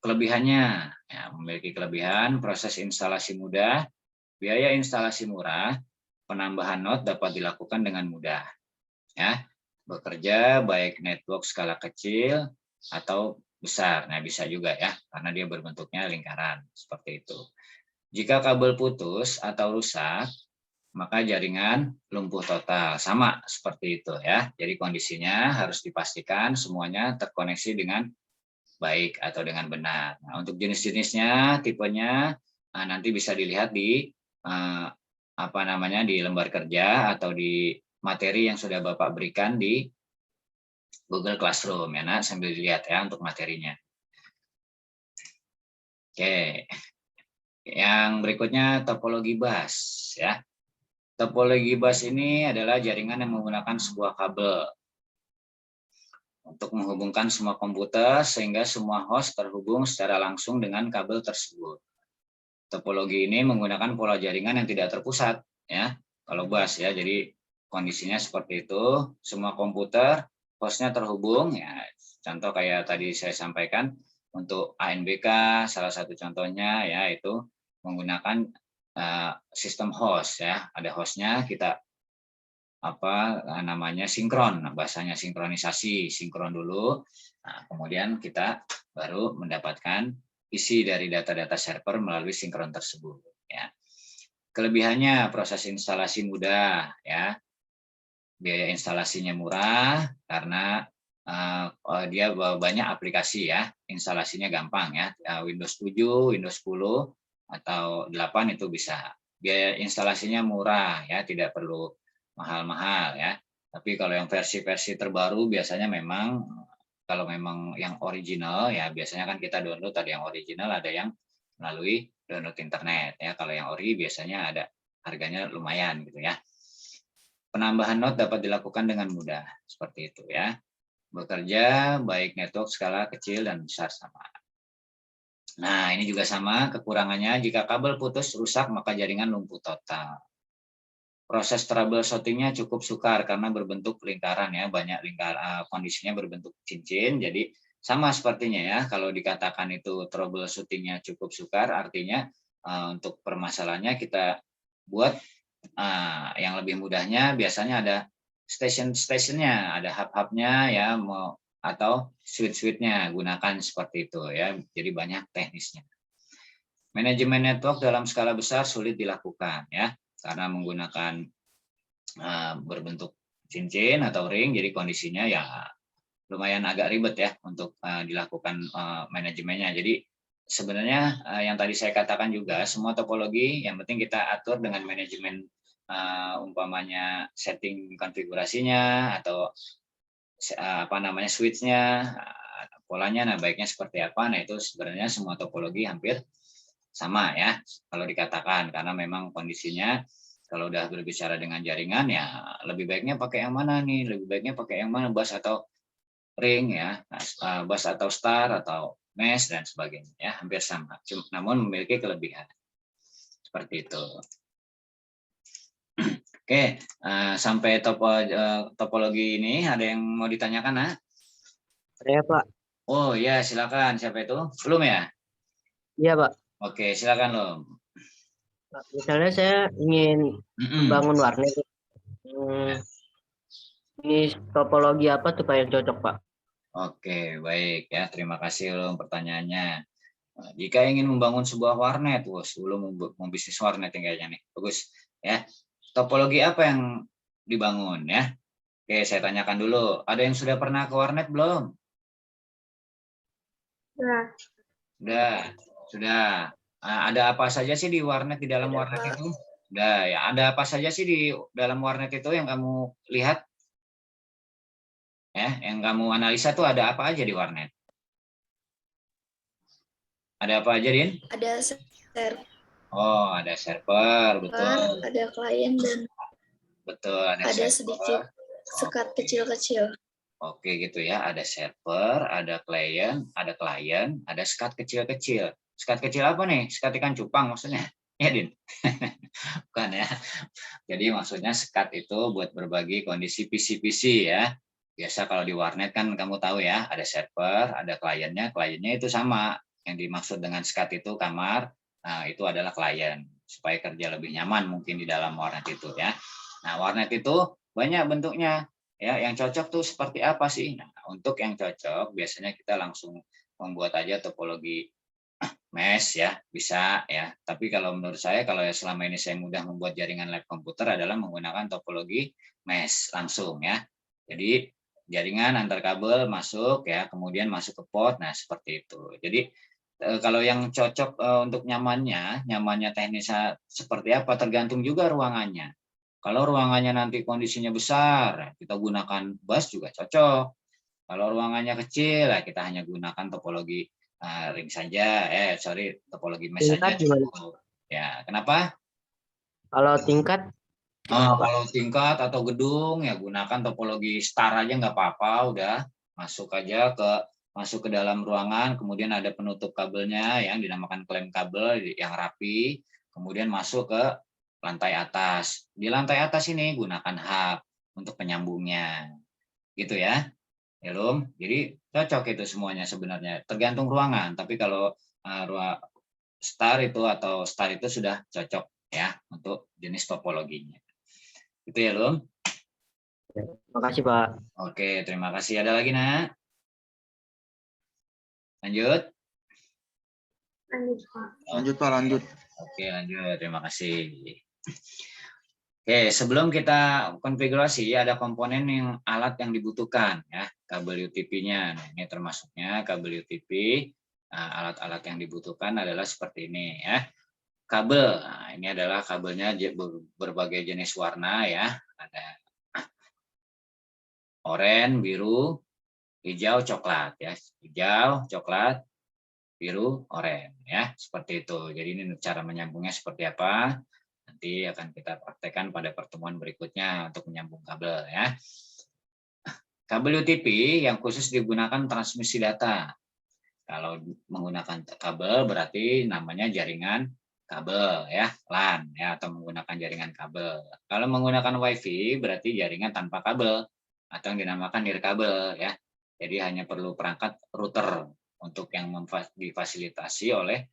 [SPEAKER 2] Kelebihannya ya, memiliki kelebihan proses instalasi mudah, biaya instalasi murah, penambahan node dapat dilakukan dengan mudah ya. Bekerja baik network skala kecil atau besar. Nah, bisa juga ya, karena dia berbentuknya lingkaran seperti itu. Jika kabel putus atau rusak, maka jaringan lumpuh total. Sama seperti itu ya. Jadi kondisinya harus dipastikan semuanya terkoneksi dengan baik atau dengan benar. Nah, untuk jenis-jenisnya, tipenya nanti bisa dilihat di di lembar kerja atau di materi yang sudah Bapak berikan di Google Classroom ya, nah, sambil dilihat ya untuk materinya. Oke. Yang berikutnya topologi bus ya. Topologi bus ini adalah jaringan yang menggunakan sebuah kabel untuk menghubungkan semua komputer sehingga semua host terhubung secara langsung dengan kabel tersebut. Topologi ini menggunakan pola jaringan yang tidak terpusat ya. Kalau bus ya, jadi kondisinya seperti itu, semua komputer hostnya terhubung ya. Contoh kayak tadi saya sampaikan untuk ANBK, salah satu contohnya ya itu menggunakan sistem host ya. Ada hostnya, kita sinkron, bahasanya sinkronisasi, sinkron dulu. Nah, kemudian kita baru mendapatkan isi dari data-data server melalui sinkron tersebut ya. Kelebihannya proses instalasi mudah ya. Biaya instalasinya murah karena dia banyak aplikasi ya, instalasinya gampang ya, Windows 7, Windows 10 atau 8 itu bisa. Biaya instalasinya murah ya, tidak perlu mahal-mahal ya. Tapi kalau yang versi-versi terbaru biasanya memang kalau memang yang original ya biasanya kan kita download ada yang original, ada yang melalui download internet ya. Kalau yang ori biasanya ada harganya lumayan gitu ya. Penambahan note dapat dilakukan dengan mudah seperti itu ya. Bekerja baik network skala kecil dan besar sama. Nah, ini juga sama kekurangannya, jika kabel putus rusak maka jaringan lumpuh total. Proses troubleshooting-nya cukup sukar karena berbentuk lingkaran ya, banyak kondisinya berbentuk cincin. Jadi sama sepertinya ya, kalau dikatakan itu troubleshooting-nya cukup sukar, artinya untuk permasalahannya kita buat yang lebih mudahnya biasanya ada station-stationnya, ada hub-hubnya ya, atau switch-switchnya, gunakan seperti itu ya. Jadi banyak teknisnya. Manajemen network dalam skala besar sulit dilakukan ya, karena menggunakan berbentuk cincin atau ring, jadi kondisinya ya lumayan agak ribet ya untuk dilakukan manajemennya. Jadi sebenarnya yang tadi saya katakan juga, semua topologi yang penting kita atur dengan manajemen umpamanya setting konfigurasinya atau switch-nya, polanya, nah baiknya seperti apa. Nah itu sebenarnya semua topologi hampir sama ya kalau dikatakan, karena memang kondisinya kalau udah berbicara dengan jaringan ya lebih baiknya pakai yang mana nih, lebih baiknya pakai yang mana, bus atau ring ya, bus atau star atau mesh dan sebagainya ya, hampir sama, namun memiliki kelebihan seperti itu. Oke, sampai topologi ini ada yang mau ditanyakan, Nak?
[SPEAKER 3] Ada ya, Pak?
[SPEAKER 2] Oh ya, silakan. Siapa itu? Belum ya?
[SPEAKER 3] Iya, Pak.
[SPEAKER 2] Oke, silakan lo.
[SPEAKER 3] Misalnya saya ingin membangun warnet. Ini topologi apa tuh Pak yang cocok, Pak?
[SPEAKER 2] Oke, baik ya. Terima kasih lo pertanyaannya. Jika ingin membangun sebuah warnet, lo mau bisnis warnet yang kayaknya nih. Bagus ya. Topologi apa yang dibangun ya? Oke, saya tanyakan dulu. Ada yang sudah pernah ke warnet belum? Sudah. Ada apa saja sih di warnet, di dalam warnet itu? Udah ya. Ada apa saja sih di dalam warnet itu yang kamu lihat? Ya, yang kamu analisa tuh ada apa aja di warnet? Ada apa aja, Din?
[SPEAKER 1] Ada server.
[SPEAKER 2] Oh, ada server, betul.
[SPEAKER 1] Ada klien dan
[SPEAKER 2] betul ada
[SPEAKER 1] sedikit sekat kecil-kecil.
[SPEAKER 2] Oke gitu ya, ada server, ada klien, ada sekat kecil-kecil. Sekat kecil apa nih? Sekat ikan cupang maksudnya? Ya, Din? Bukan ya. Jadi maksudnya sekat itu buat berbagi kondisi PC-PC ya. Biasa kalau di warnet kan kamu tahu ya, ada server, ada kliennya itu sama. Yang dimaksud dengan sekat itu kamar, nah itu adalah klien. Supaya kerja lebih nyaman mungkin di dalam warnet itu ya. Nah, warnet itu banyak bentuknya. Ya, yang cocok tuh seperti apa sih? Nah, untuk yang cocok biasanya kita langsung membuat aja topologi mesh ya, bisa ya. Tapi kalau menurut saya, kalau selama ini saya mudah membuat jaringan lab komputer adalah menggunakan topologi mesh langsung ya. Jadi jaringan antar kabel masuk ya, kemudian masuk ke port. Nah, seperti itu. Jadi kalau yang cocok untuk nyamannya teknisnya seperti apa tergantung juga ruangannya. Kalau ruangannya nanti kondisinya besar, kita gunakan bus juga cocok. Kalau ruangannya kecil, kita hanya gunakan topologi ring saja. Topologi mesh saja cukup. Ya, kenapa?
[SPEAKER 3] Kalau tingkat?
[SPEAKER 2] Kalau tingkat atau gedung, ya gunakan topologi star aja nggak apa-apa. Udah masuk ke dalam ruangan, kemudian ada penutup kabelnya yang dinamakan klem kabel yang rapi, kemudian masuk ke lantai atas. Di lantai atas ini gunakan hub untuk penyambungnya. Gitu ya. Belum. Jadi cocok itu semuanya sebenarnya. Tergantung ruangan, tapi kalau star itu sudah cocok ya untuk jenis topologinya. Itu ya, Lum.
[SPEAKER 3] Terima kasih, Pak.
[SPEAKER 2] Oke, terima kasih. Ada lagi, Nak? Lanjut.
[SPEAKER 5] Lanjut, Pak, lanjut.
[SPEAKER 2] Oke, lanjut. Terima kasih. Oke, sebelum kita konfigurasi ada komponen alat yang dibutuhkan ya, kabel UTP-nya. Nah, ini termasuknya kabel UTP. Alat-alat yang dibutuhkan adalah seperti ini ya. Kabel. Nah, ini adalah kabelnya berbagai jenis warna ya. Ada oranye, biru, hijau, coklat ya. Hijau, coklat, biru oranye ya, seperti itu. Jadi ini cara menyambungnya seperti apa, nanti akan kita praktekkan pada pertemuan berikutnya untuk menyambung kabel ya. Kabel UTP yang khusus digunakan transmisi data. Kalau menggunakan kabel berarti namanya jaringan kabel ya, LAN ya, atau menggunakan jaringan kabel. Kalau menggunakan WiFi berarti jaringan tanpa kabel atau yang dinamakan nirkabel ya. Jadi hanya perlu perangkat router untuk yang difasilitasi oleh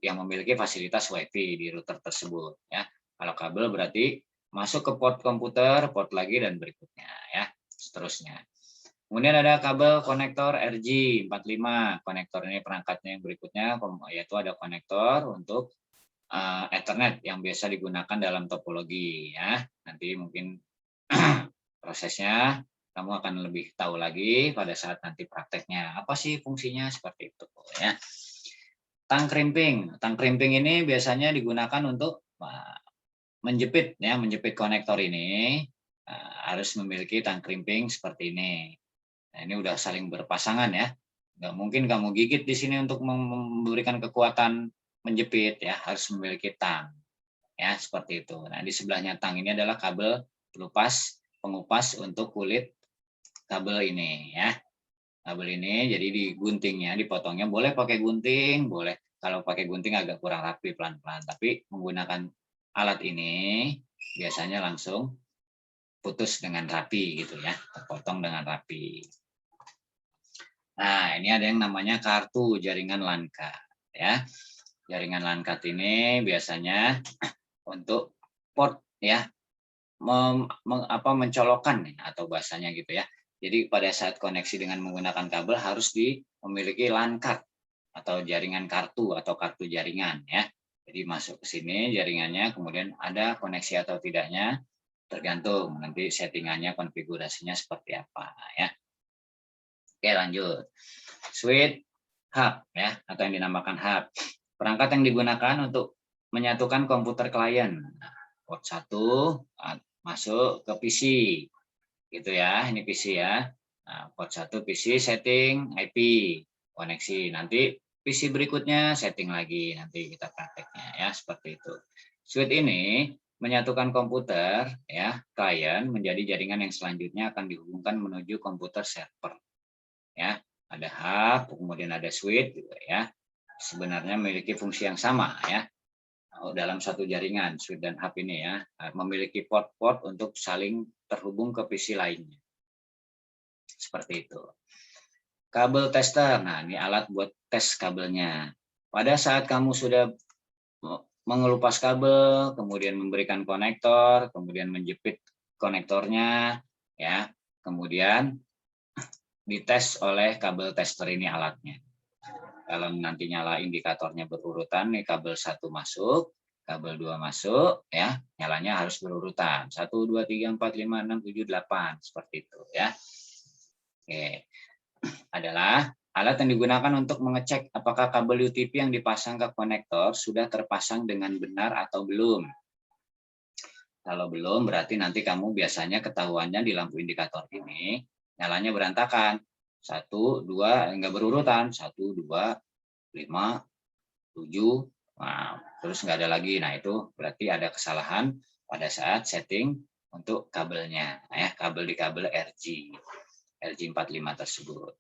[SPEAKER 2] yang memiliki fasilitas WiFi di router tersebut ya. Kalau kabel berarti masuk ke port komputer, port lagi dan berikutnya ya, seterusnya. Kemudian ada kabel konektor RJ45. Konektor ini perangkatnya yang berikutnya, yaitu ada konektor untuk Ethernet yang biasa digunakan dalam topologi ya. Nanti mungkin prosesnya kamu akan lebih tahu lagi pada saat nanti prakteknya. Apa sih fungsinya seperti itu ya. Tang crimping. Tang crimping ini biasanya digunakan untuk menjepit ya, menjepit konektor ini harus memiliki tang crimping seperti ini. Nah, ini udah saling berpasangan ya. Nggak mungkin kamu gigit di sini untuk memberikan kekuatan menjepit ya, harus memiliki tang. Ya, seperti itu. Nah, di sebelahnya tang ini adalah kabel pelupas, pengupas untuk kulit kabel ini ya. Kabel ini jadi diguntingnya, dipotongnya boleh pakai gunting, boleh. Kalau pakai gunting agak kurang rapi, pelan-pelan, tapi menggunakan alat ini biasanya langsung putus dengan rapi gitu ya, terpotong dengan rapi. Nah, ini ada yang namanya kartu jaringan LAN card ya. Jaringan LAN card ini biasanya untuk port ya, mencolokkan atau bahasanya gitu ya. Jadi pada saat koneksi dengan menggunakan kabel harus memiliki LAN card atau jaringan kartu atau kartu jaringan ya. Jadi masuk ke sini jaringannya, kemudian ada koneksi atau tidaknya tergantung nanti settingannya, konfigurasinya seperti apa ya. Oke, lanjut. Switch hub ya, atau yang dinamakan hub. Perangkat yang digunakan untuk menyatukan komputer klien. Port 1 masuk ke PC. Gitu ya, ini PC ya. Nah, port 1 PC setting IP koneksi. Nanti PC berikutnya setting lagi, nanti kita prakteknya ya, seperti itu. Switch ini menyatukan komputer ya, klien menjadi jaringan yang selanjutnya akan dihubungkan menuju komputer server. Ya, ada hub, kemudian ada switch gitu ya. Sebenarnya memiliki fungsi yang sama ya. Dalam satu jaringan, switch dan hub ini ya, memiliki port-port untuk saling terhubung ke PC lainnya. Seperti itu. Kabel tester, nah ini alat buat tes kabelnya. Pada saat kamu sudah mengelupas kabel, kemudian memberikan konektor, kemudian menjepit konektornya, ya, kemudian dites oleh kabel tester ini alatnya. Kalau nanti nyala indikatornya berurutan, nih kabel 1 masuk, kabel 2 masuk, ya, nyalanya harus berurutan. 1, 2, 3, 4, 5, 6, 7, 8, seperti itu, ya. Oke. Adalah alat yang digunakan untuk mengecek apakah kabel UTP yang dipasang ke konektor sudah terpasang dengan benar atau belum. Kalau belum, berarti nanti kamu biasanya ketahuannya di lampu indikator ini, nyalanya berantakan. 1, 2, enggak berurutan. 1, 2, 5, 7, nah, terus enggak ada lagi. Nah, itu berarti ada kesalahan pada saat setting untuk kabelnya. Nah, ya, kabel di kabel RJ45 tersebut.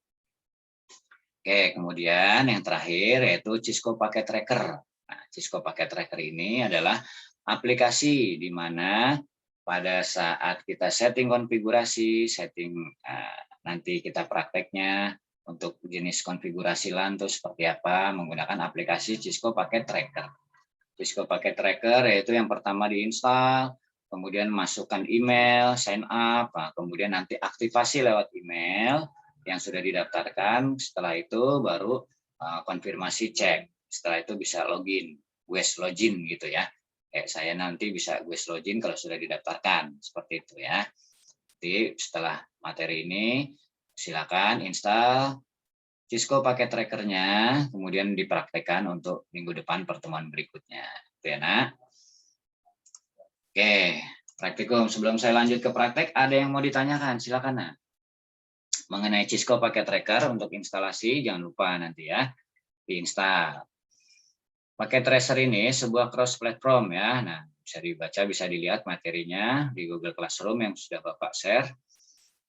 [SPEAKER 2] Oke, kemudian yang terakhir yaitu Cisco Packet Tracker. Nah, Cisco Packet Tracker ini adalah aplikasi di mana pada saat kita setting konfigurasi, nanti kita prakteknya untuk jenis konfigurasi LAN itu seperti apa, menggunakan aplikasi Cisco Packet Tracker. Cisco Packet Tracker yaitu yang pertama diinstal, kemudian masukkan email, sign up, kemudian nanti aktivasi lewat email yang sudah didaftarkan. Setelah itu baru konfirmasi cek. Setelah itu bisa login, guest login gitu ya. Kayak saya nanti bisa guest login kalau sudah didaftarkan, seperti itu ya. Jadi setelah materi ini silakan install Cisco Packet Tracker-nya, kemudian dipraktekkan untuk minggu depan pertemuan berikutnya. Itu ya, Nak. Oke, praktikum. Sebelum saya lanjut ke praktek, ada yang mau ditanyakan? Silakan, Nak. Mengenai Cisco Packet Tracker untuk instalasi, jangan lupa nanti ya. diinstal. Paket Tracer ini sebuah cross platform ya. Nah, bisa dibaca, bisa dilihat materinya di Google Classroom yang sudah Bapak share.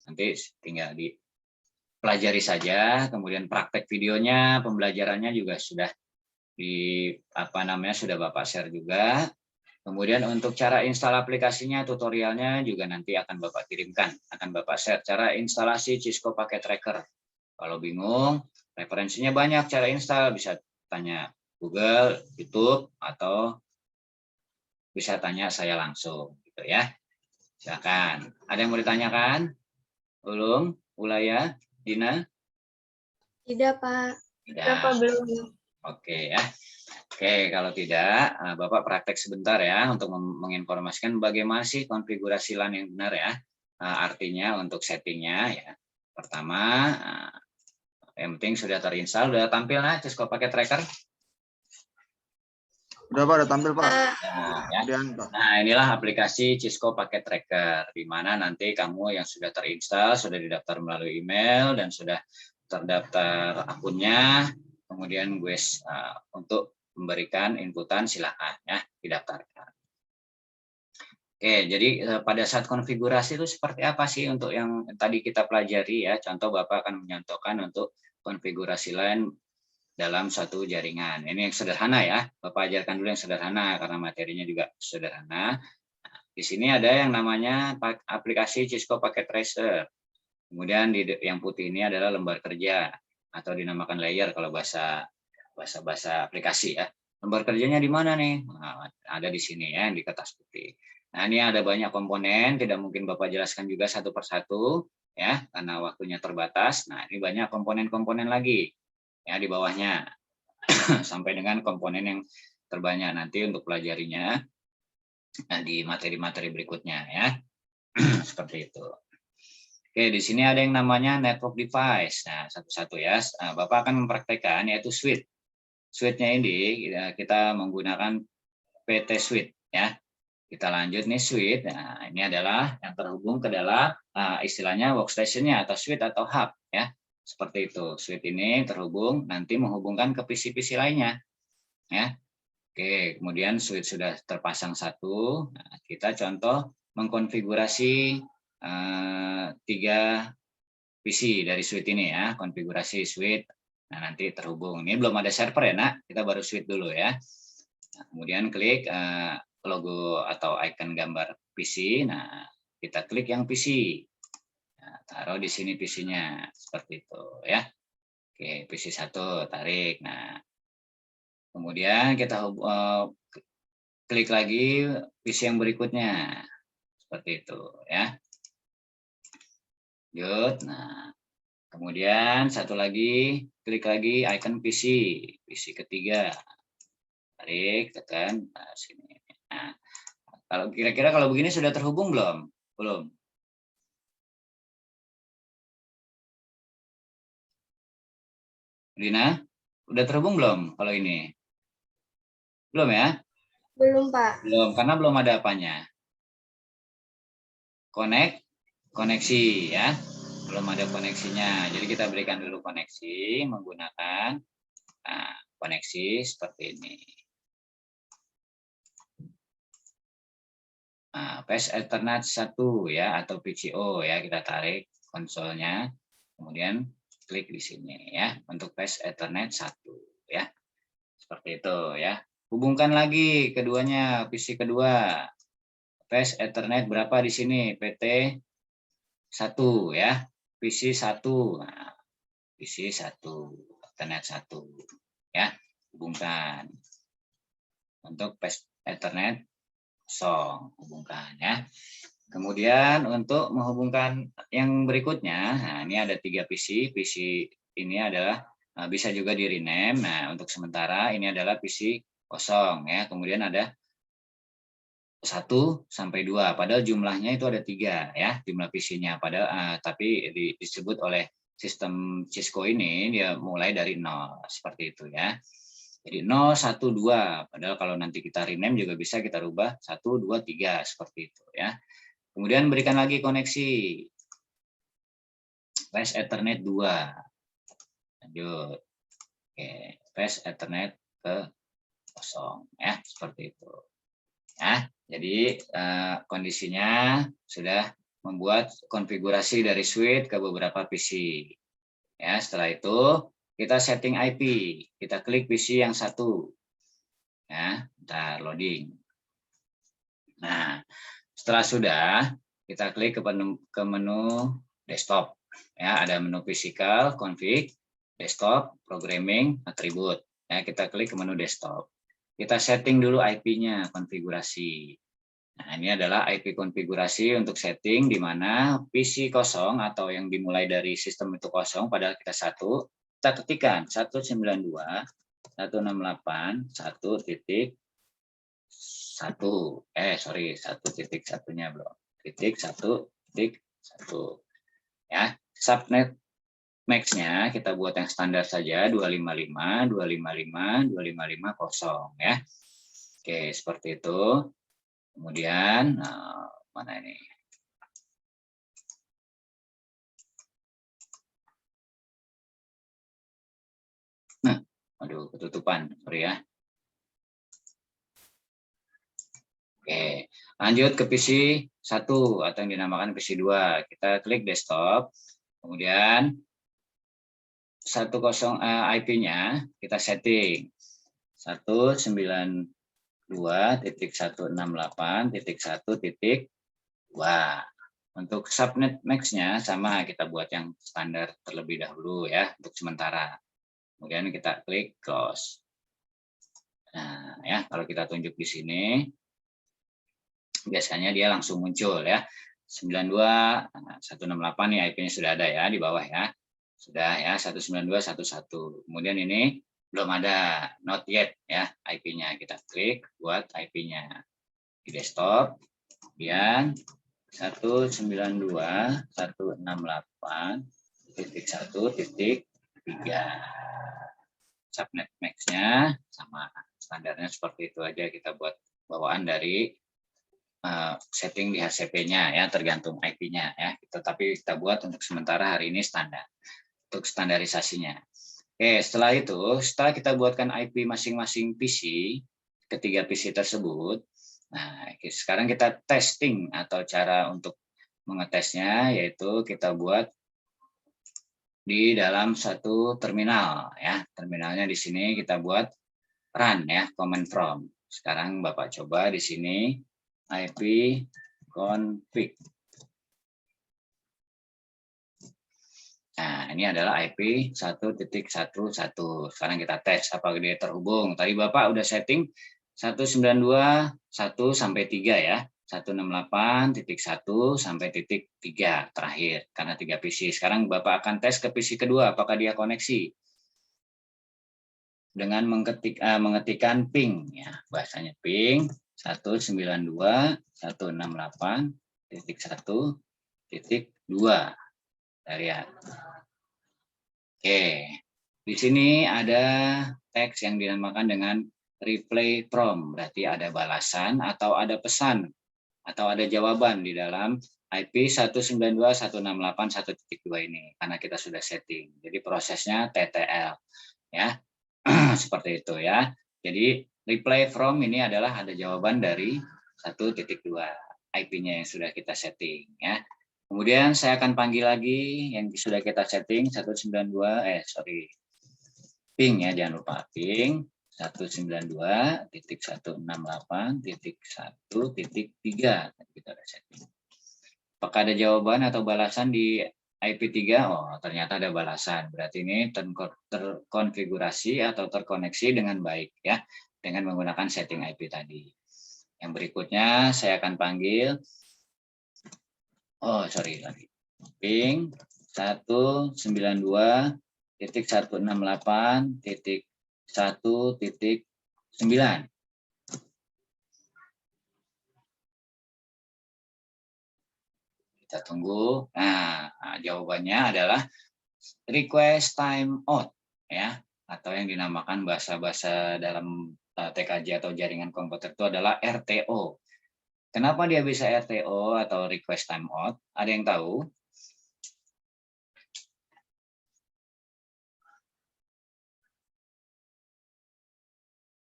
[SPEAKER 2] Nanti tinggal dipelajari saja, kemudian praktek videonya, pembelajarannya juga sudah sudah Bapak share juga. Kemudian untuk cara install aplikasinya, tutorialnya juga nanti akan Bapak kirimkan, akan Bapak share cara instalasi Cisco Packet Tracker. Kalau bingung, referensinya banyak cara install, bisa tanya Google, YouTube, atau bisa tanya saya langsung, gitu ya. Silakan. Ada yang mau ditanyakan? Ulum, Ulaya, Dina?
[SPEAKER 1] Tidak, Pak.
[SPEAKER 2] Tidak.
[SPEAKER 4] Belum.
[SPEAKER 2] Oke ya. Oke, kalau tidak, Bapak praktek sebentar ya untuk menginformasikan bagaimana sih konfigurasi LAN yang benar ya. Artinya untuk settingnya ya. Pertama, yang penting sudah terinstall, sudah tampil nah Cisco Packet Tracker.
[SPEAKER 5] Udah Pak, udah tampil Pak.
[SPEAKER 2] Nah, inilah aplikasi Cisco Packet Tracker, di mana nanti kamu yang sudah terinstall, sudah didaftar melalui email, dan sudah terdaftar akunnya, kemudian gue untuk memberikan inputan silakan ya, didaftarkan. Oke, jadi pada saat konfigurasi itu seperti apa sih untuk yang tadi kita pelajari ya, contoh Bapak akan menyontohkan untuk konfigurasi LAN dalam suatu jaringan. Ini yang sederhana ya, Bapak ajarkan dulu yang sederhana karena materinya juga sederhana. Nah, di sini ada yang namanya aplikasi Cisco Packet Tracer. Kemudian yang putih ini adalah lembar kerja atau dinamakan layer kalau bahasa aplikasi ya. Lembar kerjanya di mana nih? Nah, ada di sini ya, di kertas putih. Nah, ini ada banyak komponen, tidak mungkin Bapak jelaskan juga satu persatu ya, karena waktunya terbatas. Nah, ini banyak komponen-komponen lagi ya di bawahnya sampai dengan komponen yang terbanyak nanti untuk pelajarinya di materi-materi berikutnya ya. Seperti itu. Oke, di sini ada yang namanya network device. Nah, satu-satu ya. Bapak akan mempraktekkan yaitu switch. Switch-nya ini kita menggunakan PT switch ya. Kita lanjut nih switch. Nah, ini adalah yang terhubung ke dalam istilahnya workstation-nya atau switch atau hub ya. Seperti itu. Switch ini terhubung nanti menghubungkan ke PC-PC lainnya ya. Oke, kemudian switch sudah terpasang satu. Nah, kita contoh mengkonfigurasi 3 PC dari switch ini ya, konfigurasi switch. Nah, nanti terhubung. Ini belum ada server ya, Nak. Kita baru switch dulu ya. Nah, kemudian klik logo atau icon gambar PC. Nah, kita klik yang PC. Nah, taruh di sini PC-nya seperti itu ya. Oke, PC 1 tarik. Nah, kemudian kita klik lagi PC yang berikutnya. Seperti itu ya. Lanjut. Nah, kemudian satu lagi, klik lagi icon PC ketiga. Tarik, tekan, nah, sini. Nah, kalau kira-kira kalau begini sudah terhubung belum? Belum. Dina, udah terhubung belum kalau ini? Belum ya?
[SPEAKER 4] Belum, Pak.
[SPEAKER 2] Belum, karena belum ada apanya. Koneksi ya. Belum ada koneksinya. Jadi kita berikan dulu koneksi menggunakan koneksi seperti ini. Nah, PES Ethernet 1 ya atau PCO ya, kita tarik konsolnya. Kemudian klik di sini ya untuk PES Ethernet 1 ya. Seperti itu ya. Hubungkan lagi keduanya, PC kedua. PES Ethernet berapa di sini? PT 1 ya. PC 1. Nah, PC 1, Ethernet 1 ya. Hubungkan. Untuk PES Ethernet kosong, hubungkan ya. Kemudian untuk menghubungkan yang berikutnya, nah ini ada 3 PC. PC ini adalah bisa juga di rename. Nah, untuk sementara ini adalah PC kosong ya. Kemudian ada 1 sampai 2. Padahal jumlahnya itu ada 3 ya, jumlah PC-nya. Padahal tapi disebut oleh sistem Cisco ini dia mulai dari 0 seperti itu ya. Jadi 0, 1, 2. Padahal kalau nanti kita rename juga bisa kita rubah 1, 2, 3 seperti itu ya. Kemudian berikan lagi koneksi PES Ethernet 2. Lanjut. Oke, space Ethernet ke kosong ya, seperti itu. Ya, jadi kondisinya sudah membuat konfigurasi dari switch ke beberapa PC. Ya, setelah itu kita setting IP. Kita klik PC yang satu. Ya, bentar loading. Nah, setelah sudah, kita klik ke menu desktop. Ya, ada menu physical, config, desktop, programming, atribut. Ya, kita klik ke menu desktop. Kita setting dulu IP-nya, konfigurasi. Nah, ini adalah IP konfigurasi untuk setting di mana PC kosong atau yang dimulai dari sistem itu kosong, padahal kita satu, kita ketikkan 192.168.1.1, 1.1-nya belum, titik 1.1 ya. Subnet max-nya kita buat yang standar saja 255.255.255.0 ya. Oke, seperti itu. Kemudian mana ini? Nah, aduh ketutupan, sorry ya. Oke, lanjut ke PC 1 atau yang dinamakan PC 2. Kita klik desktop, kemudian 10 IP-nya kita setting 192.168.1.2. Untuk subnet max-nya sama, kita buat yang standar terlebih dahulu ya untuk sementara. Kemudian kita klik close. Nah, ya kalau kita tunjuk di sini biasanya dia langsung muncul ya. 92.168 nih IP-nya sudah ada ya di bawah ya. Sudah ya 192.1.1. Kemudian ini belum ada, not yet ya IP-nya. Kita klik buat IP-nya di desktop. Kemudian 192.168.1.3. Subnet max-nya sama, standarnya seperti itu aja, kita buat bawaan dari setting di HCP-nya ya, tergantung IP-nya ya. Tetapi kita buat untuk sementara hari ini standar untuk standarisasinya. Oke, setelah itu, setelah kita buatkan IP masing-masing PC, ketiga PC tersebut, nah sekarang kita testing atau cara untuk mengetesnya yaitu kita buat di dalam satu terminal ya. Terminalnya di sini kita buat run ya, command from. Sekarang Bapak coba di sini IP config. Nah, ini adalah IP 1.11. Sekarang kita tes apakah dia terhubung. Tadi Bapak udah setting 192.1 sampai 3 ya. 168.1 sampai titik 3 terakhir karena 3 PC. Sekarang Bapak akan tes ke PC kedua apakah dia koneksi. Dengan mengetikkan ping ya, bahasanya ping 192.168.1.2. Lihat. Oke, di sini ada teks yang dinamakan dengan reply from, berarti ada balasan atau ada pesan atau ada jawaban di dalam IP 192.168.1.2 ini karena kita sudah setting. Jadi prosesnya TTL ya. Seperti itu ya. Jadi reply from ini adalah ada jawaban dari 1.2 IP-nya yang sudah kita setting ya. Kemudian saya akan panggil lagi yang sudah kita setting 192 ping ya, jangan lupa ping 192.168.1.3 kita ada setting. Apakah ada jawaban atau balasan di IP3? Oh, ternyata ada balasan. Berarti ini terkonfigurasi atau terkoneksi dengan baik ya, dengan menggunakan setting IP tadi. Yang berikutnya saya akan panggil ping 192.168.1.9. Kita tunggu. Nah, jawabannya adalah request timeout ya, atau yang dinamakan bahasa-bahasa dalam TKJ atau jaringan komputer itu adalah RTO. Kenapa dia bisa RTO atau request timeout? Ada yang tahu?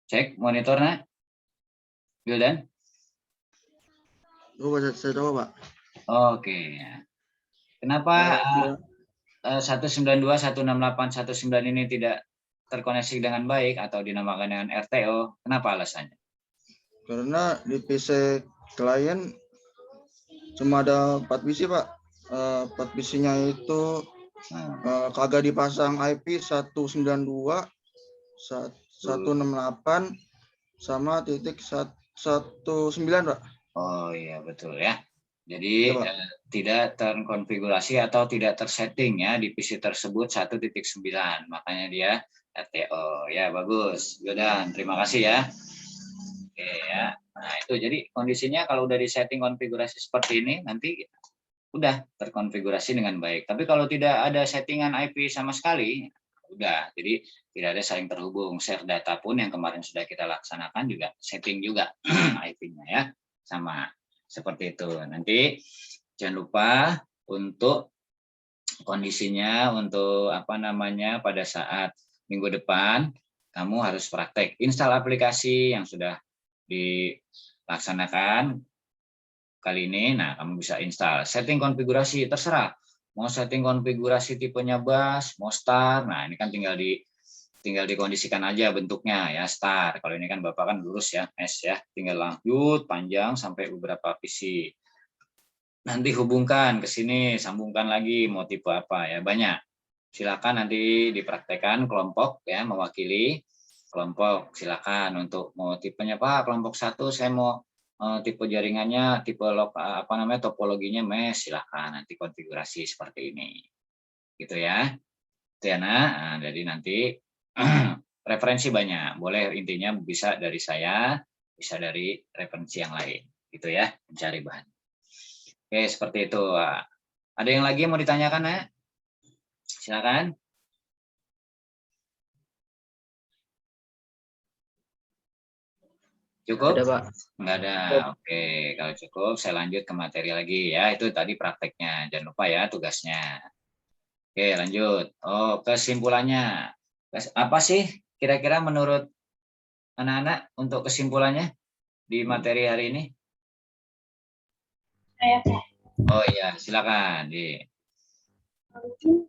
[SPEAKER 2] Cek monitornya. Wildan?
[SPEAKER 6] Saya coba, Pak.
[SPEAKER 2] Oke. Kenapa 192, 168, 19 ini tidak terkoneksi dengan baik atau dinamakan dengan RTO? Kenapa alasannya?
[SPEAKER 6] Karena di PC klien cuma ada 4 PC, Pak. 4 PC-nya itu kagak dipasang IP 192, 168 sama titik 19, Pak.
[SPEAKER 2] Oh iya betul ya. Jadi
[SPEAKER 6] Ya,
[SPEAKER 2] tidak terkonfigurasi atau tidak tersetting ya di PC tersebut 1.9, makanya dia RTO. Ya bagus, Yodan. Terima kasih ya. Oke ya. Nah itu jadi kondisinya kalau udah di setting konfigurasi seperti ini nanti udah terkonfigurasi dengan baik. Tapi kalau tidak ada settingan IP sama sekali, udah. Jadi tidak ada saling terhubung. Share data pun yang kemarin sudah kita laksanakan juga setting juga IP-nya ya. Sama seperti itu. Nanti jangan lupa untuk kondisinya untuk pada saat minggu depan kamu harus praktek install aplikasi yang sudah dilaksanakan kali ini. Nah, kamu bisa install. Setting konfigurasi terserah. Mau setting konfigurasi tipenya bus, mau star. Nah, ini kan tinggal dikondisikan aja bentuknya ya, star. Kalau ini kan Bapak kan lurus ya, S ya. Tinggal lanjut panjang sampai beberapa PC. Nanti hubungkan ke sini, sambungkan lagi mau tipe apa ya, banyak. Silakan nanti dipraktekkan kelompok ya, mewakili kelompok. Silakan untuk mau tipenya Pak, kelompok 1 saya mau tipe jaringannya, tipe topologinya mesh, silakan nanti konfigurasi seperti ini. Gitu ya. Tiana, jadi nanti referensi banyak, boleh intinya bisa dari saya, bisa dari referensi yang lain, gitu ya, mencari bahan. Oke, seperti itu. Ada yang lagi mau ditanyakan ya? Silakan. Cukup?
[SPEAKER 3] Ada, Pak.
[SPEAKER 2] Enggak ada. Oke, kalau cukup saya lanjut ke materi lagi ya. Itu tadi prakteknya. Jangan lupa ya tugasnya. Oke, lanjut. Oh, kesimpulannya. Apa sih kira-kira menurut anak-anak untuk kesimpulannya di materi hari ini? Oh iya, silakan.
[SPEAKER 4] Mungkin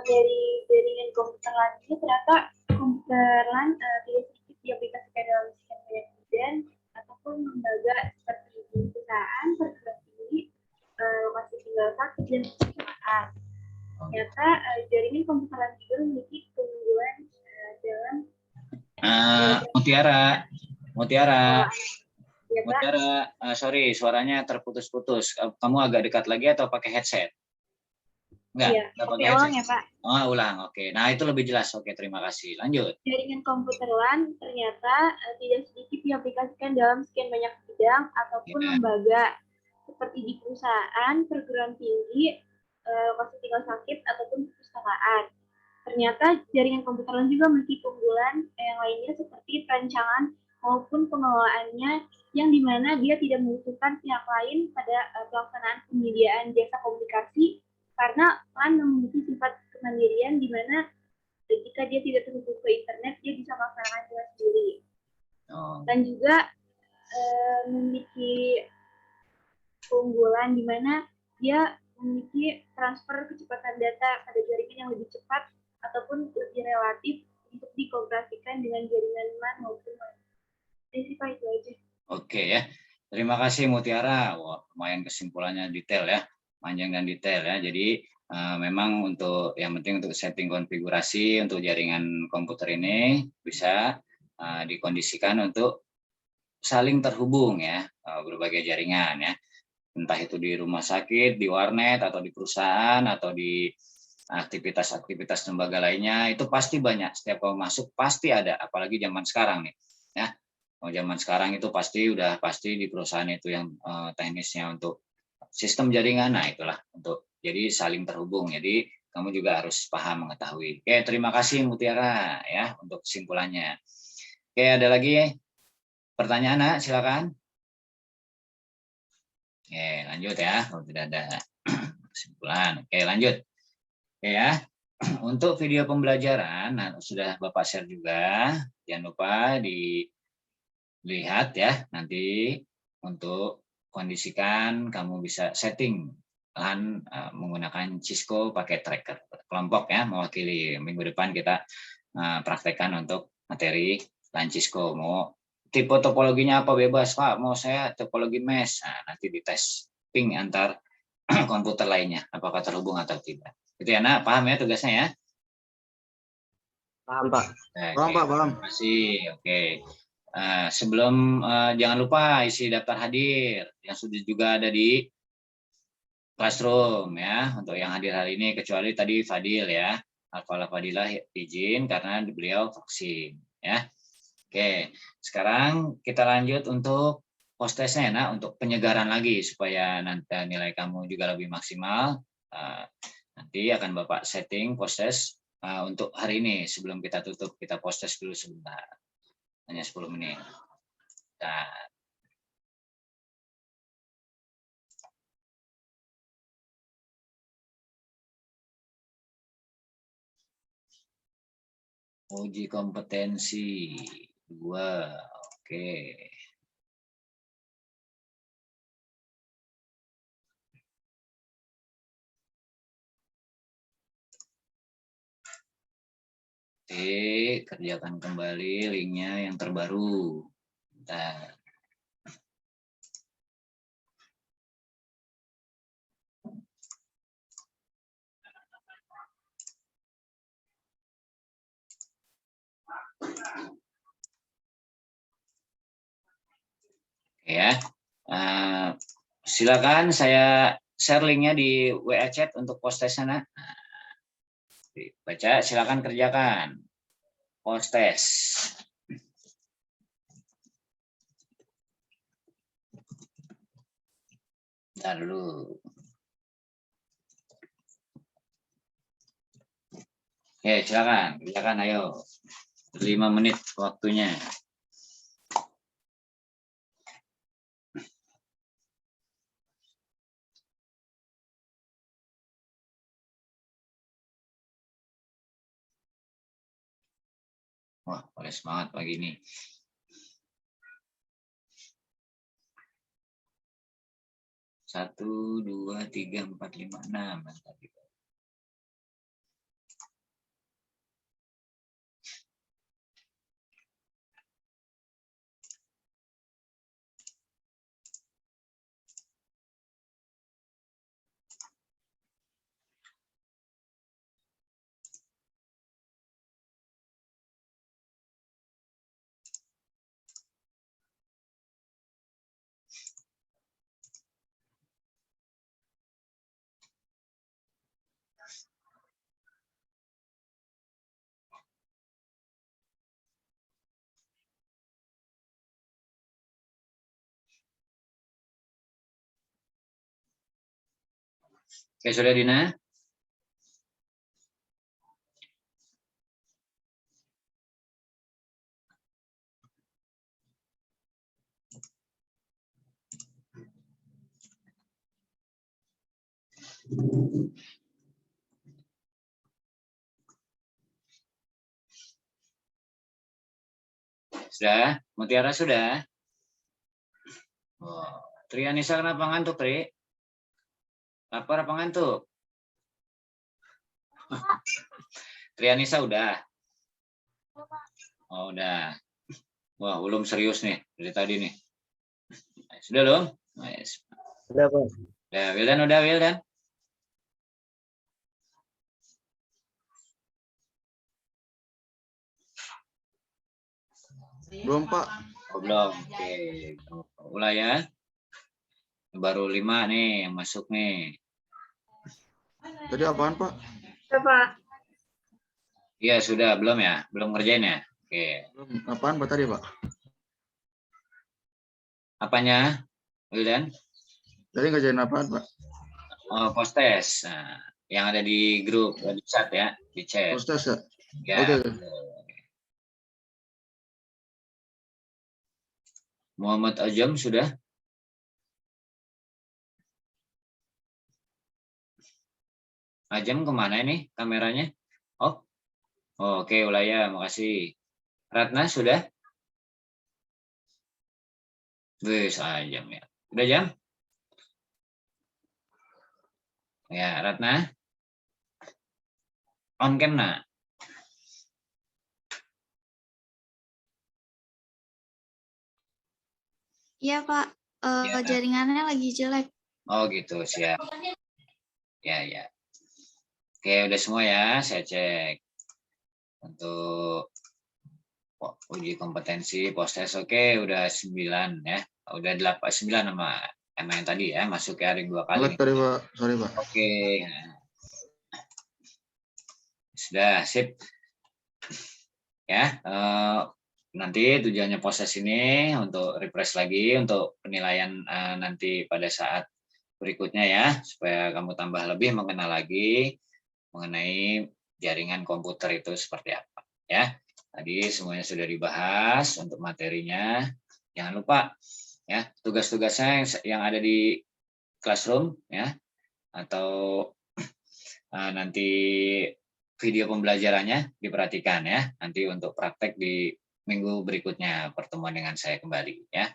[SPEAKER 4] dari jaringan komputer LAN ini ternyata komputer LAN tidak sedikit diaplikasikan dalam sekian banyak bidang ataupun lembaga seperti di perusahaan, perguruan tinggi, lokasi tinggal sakit dan perusahaan. Ternyata jaringan komputer LAN juga memiliki keunggulan dalam
[SPEAKER 2] Mutiara, sorry, suaranya terputus-putus. Kamu agak dekat lagi atau pakai headset? Enggak,
[SPEAKER 4] iya.
[SPEAKER 2] pakai
[SPEAKER 4] headset. Ulang ya, Pak.
[SPEAKER 2] Oh, ulang. Oke. Nah, itu lebih jelas. Oke, terima kasih. Lanjut.
[SPEAKER 4] Jaringan komputer LAN ternyata tidak sedikit diaplikasikan dalam sekian banyak bidang ataupun lembaga seperti di perusahaan, perguruan tinggi, lokasi tinggal sakit ataupun perpustakaan. Ternyata jaringan komputer LAN juga memiliki keunggulan yang lainnya seperti perancangan maupun pengelolaannya yang dimana dia tidak membutuhkan pihak lain pada pelaksanaan penyediaan jasa komunikasi karena LAN memiliki sifat kemandirian di mana jika dia tidak terhubung ke internet dia bisa melaksanakan dengan sendiri. Dan juga memiliki keunggulan di mana dia memiliki transfer kecepatan data pada jaringan yang lebih cepat ataupun lebih relatif untuk dikomunikasikan dengan jaringan LAN maupun WAN. Jadi Pak, itu aja.
[SPEAKER 2] Oke ya, terima kasih Mutiara. Wah, lumayan kesimpulannya detail ya, panjang dan detail ya. Jadi memang untuk yang penting untuk setting konfigurasi untuk jaringan komputer ini bisa dikondisikan untuk saling terhubung ya, berbagai jaringan ya. Entah itu di rumah sakit, di warnet, atau di perusahaan, atau di aktivitas-aktivitas lembaga lainnya, itu pasti banyak. Setiap kamu masuk pasti ada, apalagi zaman sekarang nih. Ya, zaman sekarang itu pasti di perusahaan itu yang teknisnya untuk sistem jaringan. Nah, itulah untuk jadi saling terhubung. Jadi kamu juga harus paham mengetahui. Oke, terima kasih Mutiara ya untuk kesimpulannya. Oke, ada lagi pertanyaan, silakan. Oke, lanjut ya. Kalau tidak ada kesimpulan. Oke, lanjut. Oke ya. untuk video pembelajaran, nah, sudah Bapak share juga. Jangan lupa dilihat ya, nanti untuk kondisikan kamu bisa setting kan menggunakan Cisco pakai tracker kelompok ya, mewakili minggu depan kita praktekkan untuk materi LAN Cisco. Mau tipe topologinya apa bebas Pak, mau saya topologi mesh, nah, nanti dites ping antar komputer lainnya apakah terhubung atau tidak. Itu ya nak, paham ya tugasnya ya?
[SPEAKER 3] Paham, Pak.
[SPEAKER 6] Paham, Pak, paham.
[SPEAKER 2] Terima kasih. Oke. Sebelum jangan lupa isi daftar hadir yang sudah juga ada di Classroom ya untuk yang hadir hari ini, kecuali tadi Fadil ya. Alfala Fadilah izin karena beliau vaksin ya. Oke, sekarang kita lanjut untuk post testnya nah, untuk penyegaran lagi supaya nanti nilai kamu juga lebih maksimal. Nanti akan Bapak setting post test untuk hari ini. Sebelum kita tutup, kita post test dulu sebentar. Hanya 10 menit. Nah, uji kompetensi 2. Oke. Kerjakan kembali linknya yang terbaru. Bentar. Ya, silakan saya share linknya di WA chat untuk post test sana. Baca, silakan kerjakan post test. Bentar dulu. Oke, silakan kerjakan, ayo. 5 menit waktunya. Wah, boleh semangat pagi ini. Satu, 2, 3, 4, 5, 6. Oke, sudah Dina? Sudah? Mutiara sudah? Oh, Trianisa kenapa ngantuk, Tri? Lapar apa ngantuk? Trianisa udah? Oh, udah. Wah, belum serius nih dari tadi nih. Sudah belum?
[SPEAKER 3] Sudah, Pak.
[SPEAKER 2] Udah, Wildan.
[SPEAKER 6] Belum, Pak.
[SPEAKER 2] Oh, belum. Oke. Mulai ya. Baru 5 nih yang masuk nih.
[SPEAKER 6] Tadi apaan, Pak?
[SPEAKER 4] Ya, Pak.
[SPEAKER 2] Iya, sudah. Belum ya? Belum ngerjain ya? Oke.
[SPEAKER 6] Belum. Apaan, Pak, tadi, Pak?
[SPEAKER 2] Apanya, Wildan?
[SPEAKER 6] Tadi ngerjain apaan, Pak?
[SPEAKER 2] Oh, post test. Nah, yang ada di grup, di chat ya, di chat.
[SPEAKER 6] Post test ya?
[SPEAKER 2] Ya.
[SPEAKER 6] Oke.
[SPEAKER 2] Muhammad Ajam sudah? Ajam kemana ini kameranya? Oke, Ulaya, makasih. Ratna sudah? Bisa jam ya. Udah jam? Ya, Ratna. On cam nak?
[SPEAKER 1] Iya, Pak.
[SPEAKER 2] Ya.
[SPEAKER 1] Jaringannya lagi jelek.
[SPEAKER 2] Oh gitu, siap. Ya, ya. Oke, udah semua ya, saya cek. Untuk uji kompetensi postes oke, udah 9 ya. Udah 9 sama yang tadi ya, masuk ke hari 2 kali.
[SPEAKER 6] Tadi Pak, sorry Pak.
[SPEAKER 2] Oke. Sudah, sip. Ya, nanti tujuannya proses ini untuk refresh lagi, untuk penilaian nanti pada saat berikutnya ya, supaya kamu tambah lebih mengenal lagi mengenai jaringan komputer itu seperti apa ya. Tadi semuanya sudah dibahas untuk materinya. Jangan lupa ya, tugas-tugasnya yang ada di classroom ya, atau nanti video pembelajarannya diperhatikan ya. Nanti untuk praktek di minggu berikutnya pertemuan dengan saya kembali ya.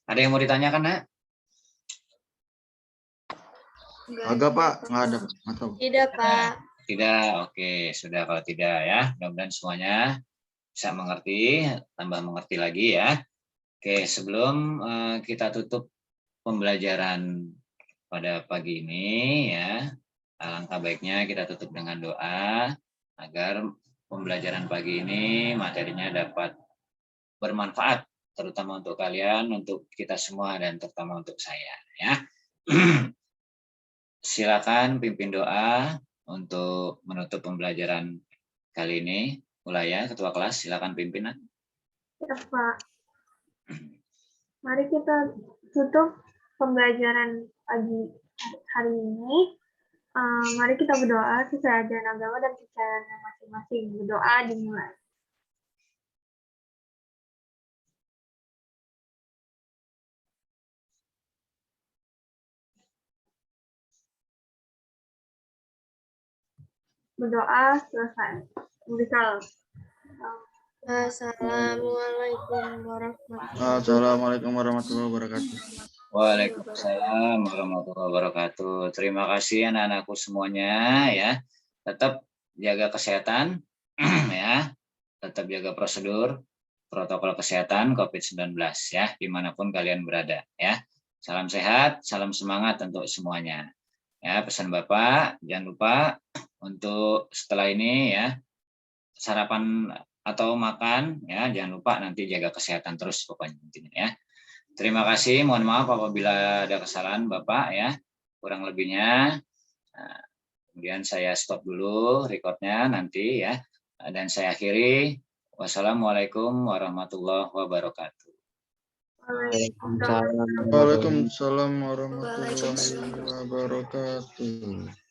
[SPEAKER 2] Ada yang mau ditanyakan, Nak?
[SPEAKER 6] Agak Pak, nggak ada. Atau
[SPEAKER 1] Tidak, Pak.
[SPEAKER 2] Tidak, oke. Sudah kalau tidak ya. Mudah-mudahan semuanya bisa mengerti, tambah mengerti lagi ya. Oke, sebelum kita tutup pembelajaran pada pagi ini ya, alangkah baiknya kita tutup dengan doa agar pembelajaran pagi ini materinya dapat bermanfaat, terutama untuk kalian, untuk kita semua, dan terutama untuk saya ya. Silakan pimpin doa untuk menutup pembelajaran kali ini. Ulaya, ketua kelas, silakan pimpinan.
[SPEAKER 4] Ya, Pak. Mari kita tutup pembelajaran pagi hari ini. Mari kita berdoa sesuai ajaran agama dan kepercayaan masing-masing. Berdoa dimulai. Berdoa selesai. Misal.
[SPEAKER 1] Assalamualaikum warahmatullahi wabarakatuh.
[SPEAKER 6] Assalamualaikum warahmatullahi wabarakatuh.
[SPEAKER 2] Waalaikumsalam warahmatullahi wabarakatuh. Terima kasih anak-anakku semuanya ya. Tetap jaga kesehatan ya. Tetap jaga prosedur protokol kesehatan COVID-19 ya, dimanapun kalian berada ya. Salam sehat, salam semangat untuk semuanya. Ya, pesan Bapak, jangan lupa untuk setelah ini ya, sarapan atau makan ya, jangan lupa nanti jaga kesehatan terus pokoknya intinya ya. Terima kasih, mohon maaf apabila ada kesalahan Bapak ya, kurang lebihnya. Nah, kemudian saya stop dulu recordnya nanti ya, dan saya akhiri. Wassalamualaikum warahmatullahi wabarakatuh.
[SPEAKER 3] Waalaikumsalam.
[SPEAKER 6] Waalaikumsalam warahmatullahi wabarakatuh.